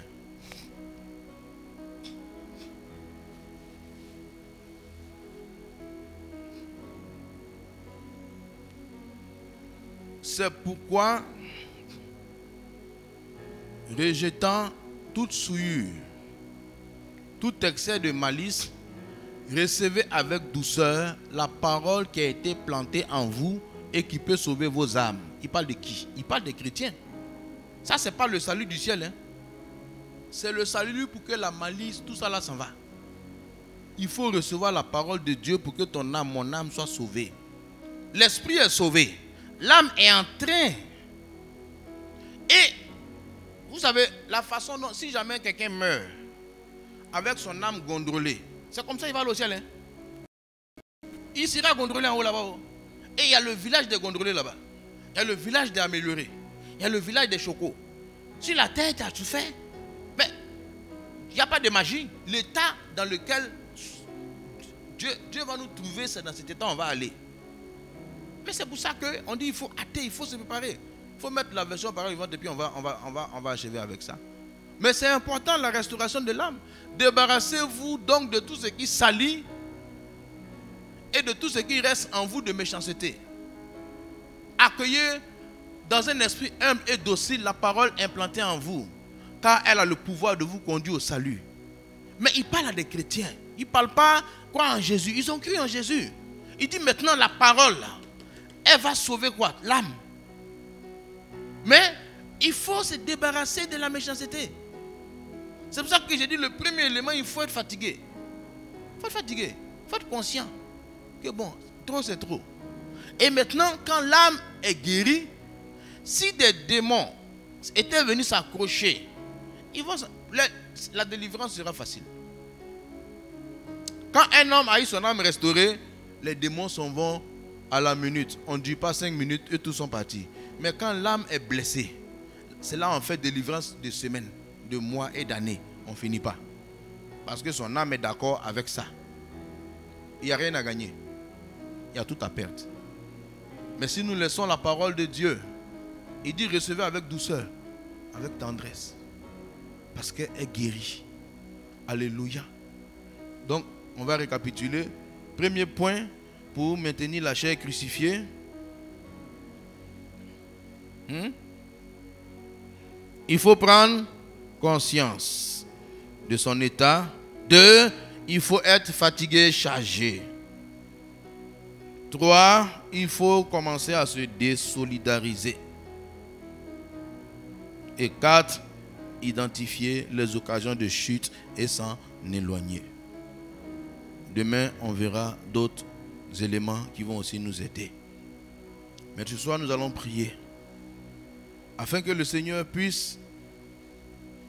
C'est pourquoi, rejetant toute souillure, tout excès de malice, recevez avec douceur la parole qui a été plantée en vous et qui peut sauver vos âmes. Il parle de qui? Il parle des chrétiens. Ça, ce n'est pas le salut du ciel. Hein. C'est le salut pour que la malice, tout ça là s'en va. Il faut recevoir la parole de Dieu pour que ton âme, mon âme soit sauvée. L'esprit est sauvé. L'âme est en train. Et, vous savez, la façon dont, si jamais quelqu'un meurt avec son âme gondrolée, c'est comme ça qu'il va aller au ciel. Hein. Il sera gondrolé en haut là-bas. Et il y a le village des gondrolés là-bas. Il y a le village des améliorés. Il y a le village des chocos. Sur la terre, tu as tout fait. Mais il n'y a pas de magie. L'état dans lequel Dieu va nous trouver, c'est dans cet état où on va aller. Mais c'est pour ça qu'on dit qu'il faut hâter, il faut se préparer. Il faut mettre la version parole vivante et puis on va achever avec ça. Mais c'est important la restauration de l'âme. Débarrassez-vous donc de tout ce qui salit et de tout ce qui reste en vous de méchanceté. Accueillez dans un esprit humble et docile la parole implantée en vous, car elle a le pouvoir de vous conduire au salut. Mais il parle à des chrétiens. Il ne parle pas quoi en Jésus. Ils ont cru en Jésus. Il dit maintenant la parole, elle va sauver quoi? L'âme. Mais il faut se débarrasser de la méchanceté. C'est pour ça que j'ai dit le premier élément, il faut être fatigué. Il faut être fatigué. Il faut être conscient que bon, trop c'est trop. Et maintenant, quand l'âme est guérie, si des démons étaient venus s'accrocher, la délivrance sera facile. Quand un homme a eu son âme restaurée, les démons s'en vont à la minute. On ne dit pas 5 minutes et tous sont partis. Mais quand l'âme est blessée, c'est là on fait délivrance de semaines, de mois et d'années. On ne finit pas. Parce que son âme est d'accord avec ça. Il n'y a rien à gagner. Il y a tout à perdre. Mais si nous laissons la parole de Dieu, il dit recevez avec douceur, avec tendresse. Parce qu'elle est guérie. Alléluia. Donc, on va récapituler. Premier point, pour maintenir la chair crucifiée. Il faut prendre conscience de son état. 2, il faut être fatigué, chargé. 3, il faut commencer à se désolidariser. Et 4, identifier les occasions de chute et s'en éloigner. Demain, on verra d'autres éléments qui vont aussi nous aider. Mais ce soir, nous allons prier afin que le Seigneur puisse,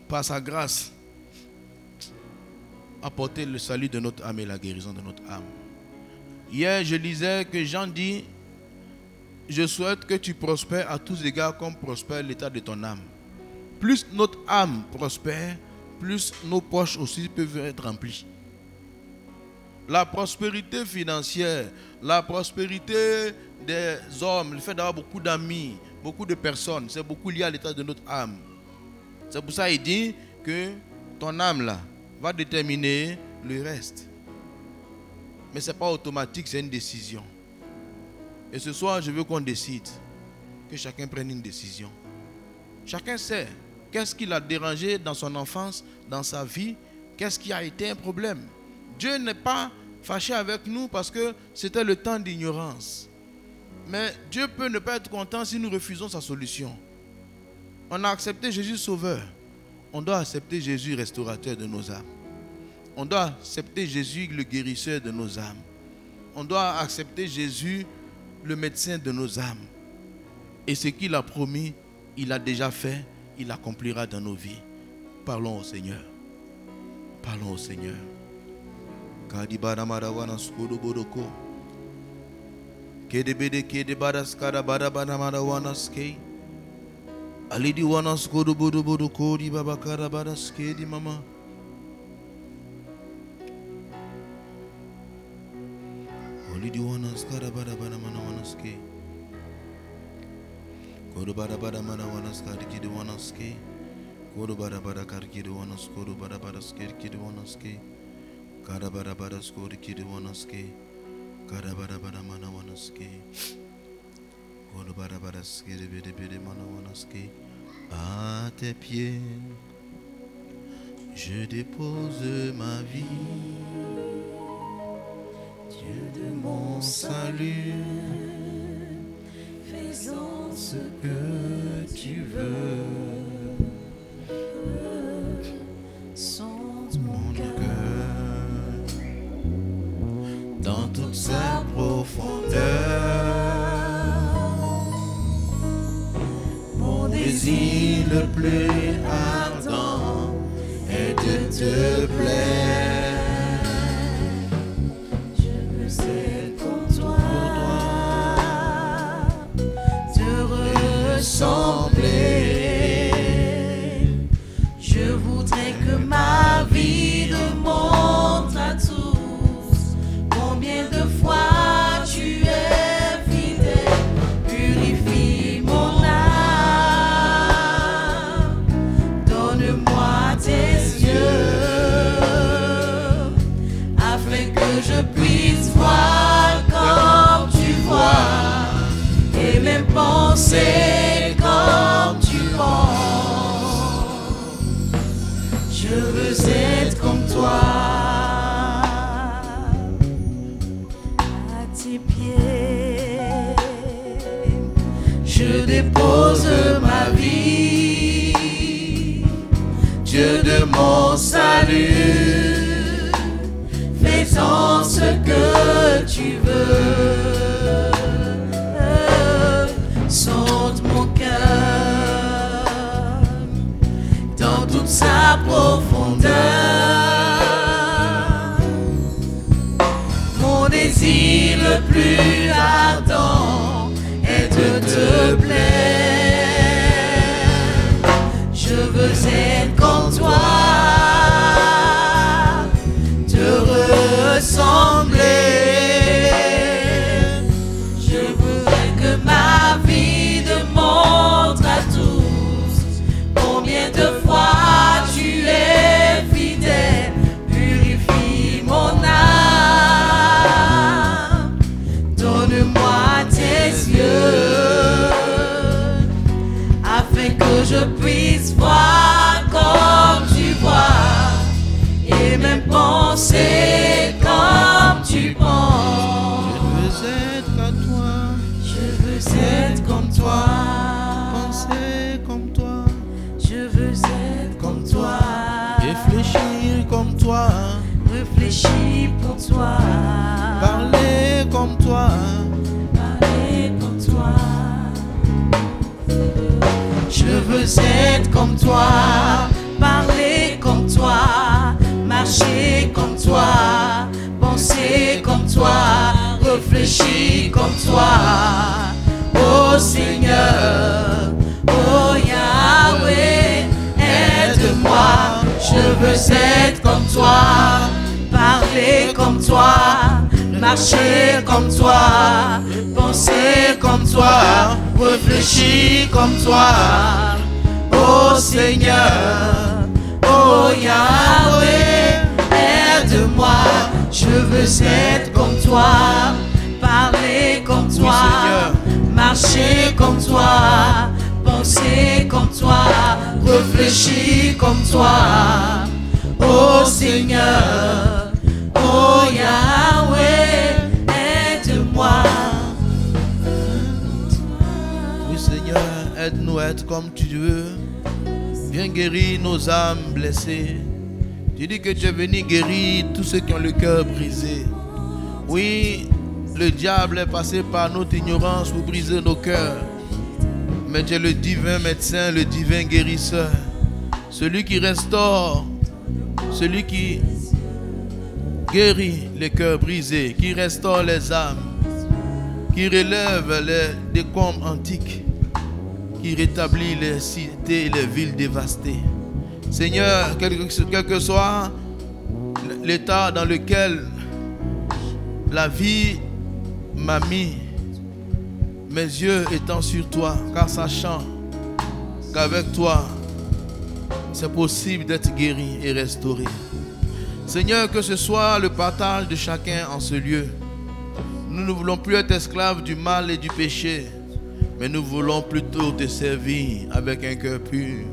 par sa grâce, apporter le salut de notre âme et la guérison de notre âme. Hier, je lisais que Jean dit, je souhaite que tu prospères à tous égards comme prospère l'état de ton âme. Plus notre âme prospère, plus nos poches aussi peuvent être remplies. La prospérité financière, la prospérité des hommes, le fait d'avoir beaucoup d'amis, beaucoup de personnes, c'est beaucoup lié à l'état de notre âme. C'est pour ça qu'il dit que ton âme là va déterminer le reste. Mais ce n'est pas automatique, c'est une décision. Et ce soir, je veux qu'on décide, que chacun prenne une décision. Chacun sait qu'est-ce qui l'a dérangé dans son enfance, dans sa vie, qu'est-ce qui a été un problème. Dieu n'est pas fâché avec nous parce que c'était le temps d'ignorance. Mais Dieu peut ne pas être content si nous refusons sa solution. On a accepté Jésus sauveur. On doit accepter Jésus restaurateur de nos âmes. On doit accepter Jésus le guérisseur de nos âmes. On doit accepter Jésus le médecin de nos âmes. Et ce qu'il a promis, il a déjà fait, il accomplira dans nos vies. Parlons au Seigneur. Parlons au Seigneur. Alidi wanas kodo bodo bodo kodi babakara badas kedi mama. Alidi wanas kada bada bada mana wanas ke. Kodo bada bada mana wanas kadi kidi wanas ke. Kodo bada bada kadi kidi wanas kodo bada bada skedi kidi wanas ke. Kada bada bada skodi kidi wanas ke. Kada bada bada mana wanas ke. À tes pieds, je dépose ma vie, Dieu de mon salut, faisons ce que tu veux. Sonde mon cœur dans toute sa profondeur. Désir le plus ardent est de te plaire. Je veux être comme toi, te ressembler. Je voudrais que ma vie montre à tous combien de fois tu es fidèle, purifie mon âme. Je puisse voir comme tu vois et même penser comme tu penses. Je veux être comme toi. À tes pieds, je dépose ma vie, Dieu de mon salut. Faisons ce que tu veux. Sonde mon cœur dans toute sa profondeur. Mon désir le plus ardent est de te plaire. Je veux être comme toi, ressembler. Je voudrais que ma vie montre à tous combien de fois tu es fidèle, purifie mon âme. Donne-moi tes yeux afin que je puisse voir comme tu vois et même penser comme tu penses. Je veux être comme toi, penser comme toi. Je veux être comme toi, réfléchir comme toi, réfléchir pour toi, parler comme toi, parler comme toi. Je veux être comme toi, parler comme toi, marcher comme toi, penser comme toi, réfléchir comme toi. Oh Seigneur, oh Yahweh, aide-moi. Je veux être comme toi, parler comme toi, marcher comme toi, penser comme toi, réfléchir comme toi. Oh Seigneur, oh Yahweh, aide-moi. Je veux être comme toi, parler comme toi, marcher comme toi, penser comme toi, réfléchir comme toi. Oh Seigneur, oh Yahweh, aide-moi. Oui Seigneur, aide-nous à être comme tu veux. Viens guérir nos âmes blessées. Tu dis que tu es venu guérir tous ceux qui ont le cœur brisé. Oui, le diable est passé par notre ignorance pour briser nos cœurs. mais tu es le divin médecin, le divin guérisseur, celui qui restaure, celui qui guérit les cœurs brisés, qui restaure les âmes, qui relève les décombres antiques, qui rétablit les cités et les villes dévastées. Seigneur, quel que soit l'état dans lequel la vie m'a mis, mes yeux étant sur toi, car sachant qu'avec toi, c'est possible d'être guéri et restauré. Seigneur, que ce soit le partage de chacun en ce lieu. Nous ne voulons plus être esclaves du mal et du péché, mais nous voulons plutôt te servir avec un cœur pur.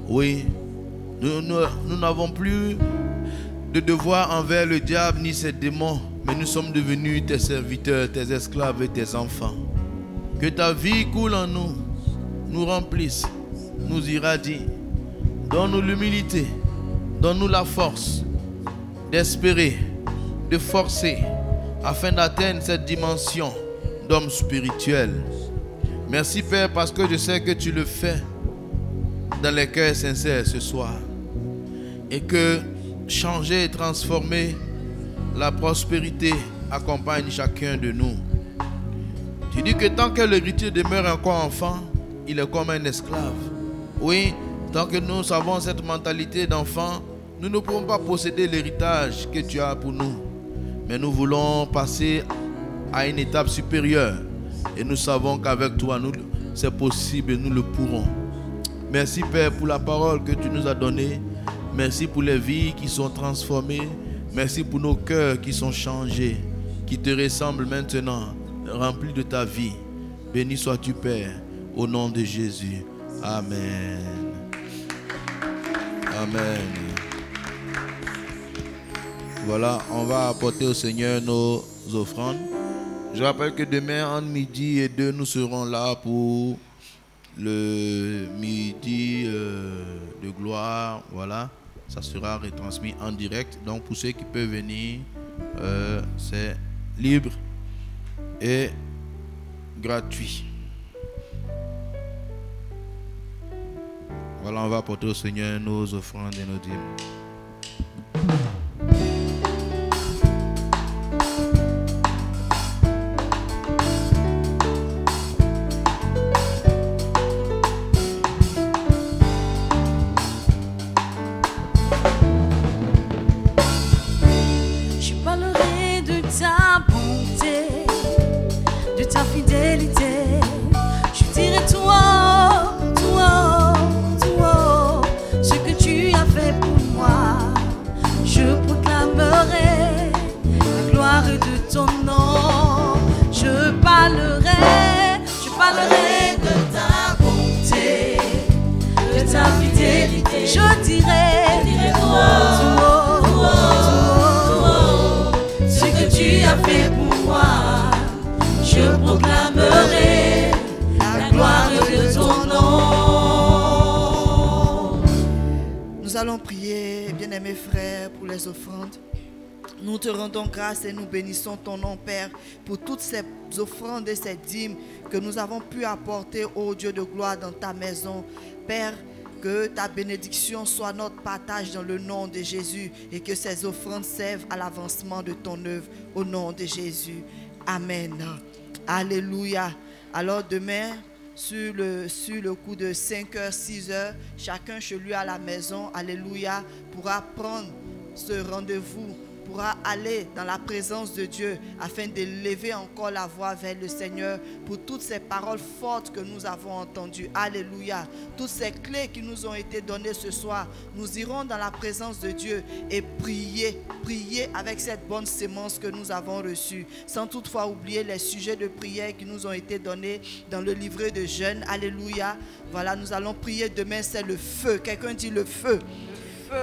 Oui, nous n'avons plus de devoir envers le diable ni ses démons, mais nous sommes devenus tes serviteurs, tes esclaves et tes enfants. Que ta vie coule en nous, nous remplisse, nous irradie. Donne-nous l'humilité, donne-nous la force d'espérer, de forcer, afin d'atteindre cette dimension d'homme spirituel. Merci Père, parce que je sais que tu le fais dans les cœurs sincères ce soir. Et que changer et transformer, la prospérité accompagne chacun de nous. Tu dis que tant que l'héritier demeure encore enfant, il est comme un esclave. Oui, tant que nous avons cette mentalité d'enfant, nous ne pouvons pas posséder l'héritage que tu as pour nous. Mais nous voulons passer à une étape supérieure. Et nous savons qu'avec toi, c'est possible et nous le pourrons. Merci Père pour la parole que tu nous as donnée. Merci pour les vies qui sont transformées. Merci pour nos cœurs qui sont changés, qui te ressemblent maintenant, remplis de ta vie. Béni sois-tu Père, au nom de Jésus. Amen. Amen. Voilà, on va apporter au Seigneur nos offrandes. Je rappelle que demain, entre midi et 2, nous serons là pour le midi de gloire. Voilà, ça sera retransmis en direct. Donc, pour ceux qui peuvent venir, c'est libre et gratuit. Voilà, on va apporter au Seigneur nos offrandes et nos dîmes. Je dirai ce que tu as fait pour moi. Je proclamerai la gloire de ton nom. Nous allons prier, bien-aimés frères, pour les offrandes. Nous te rendons grâce et nous bénissons ton nom, Père, pour toutes ces offrandes et ces dîmes que nous avons pu apporter, ô Dieu de gloire, dans ta maison. Père, que ta bénédiction soit notre partage dans le nom de Jésus et que ces offrandes servent à l'avancement de ton œuvre au nom de Jésus. Amen. Alléluia. Alors demain, sur le coup de 5h, 6h, chacun chez lui à la maison, alléluia, pourra prendre ce rendez-vous, pourra aller dans la présence de Dieu afin d'élever encore la voix vers le Seigneur pour toutes ces paroles fortes que nous avons entendues. Alléluia. Toutes ces clés qui nous ont été données ce soir, nous irons dans la présence de Dieu et prier avec cette bonne sémence que nous avons reçue, sans toutefois oublier les sujets de prière qui nous ont été donnés dans le livret de jeûne. Alléluia. Voilà, nous allons prier demain, c'est le feu. Quelqu'un dit le feu.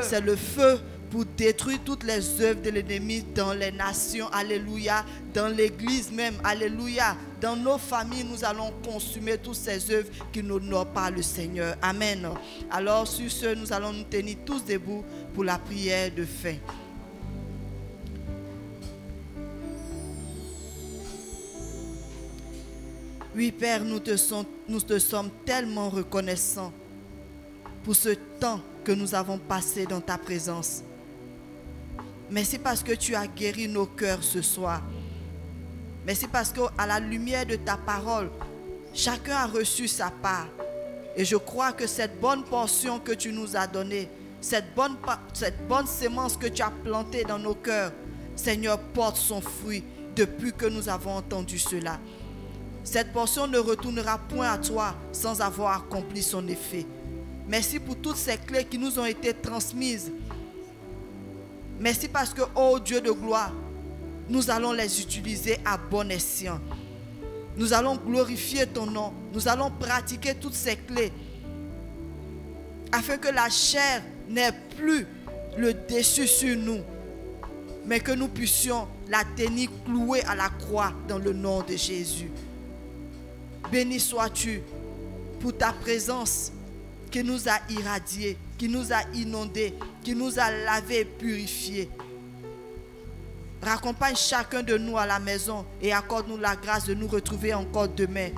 C'est le feu pour détruire toutes les œuvres de l'ennemi dans les nations, alléluia, dans l'église même, alléluia, dans nos familles, nous allons consumer toutes ces œuvres qui n'honorent pas le Seigneur, amen. Alors sur ce, nous allons nous tenir tous debout pour la prière de fin. Oui, Père, nous te sommes tellement reconnaissants pour ce temps que nous avons passé dans ta présence. Merci parce que tu as guéri nos cœurs ce soir. Merci parce qu'à la lumière de ta parole, chacun a reçu sa part. Et je crois que cette bonne portion que tu nous as donnée, cette bonne sémence que tu as plantée dans nos cœurs, Seigneur, porte son fruit depuis que nous avons entendu cela. Cette portion ne retournera point à toi sans avoir accompli son effet. Merci pour toutes ces clés qui nous ont été transmises. Merci parce que, ô Dieu de gloire, nous allons les utiliser à bon escient. Nous allons glorifier ton nom. Nous allons pratiquer toutes ces clés afin que la chair n'ait plus le dessus sur nous, mais que nous puissions la tenir clouée à la croix dans le nom de Jésus. Béni sois-tu pour ta présence qui nous a irradiés, qui nous a inondés, qui nous a lavés et purifiés. Raccompagne chacun de nous à la maison et accorde-nous la grâce de nous retrouver encore demain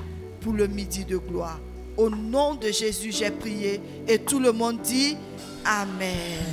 pour le midi de gloire. Au nom de Jésus, j'ai prié et tout le monde dit Amen.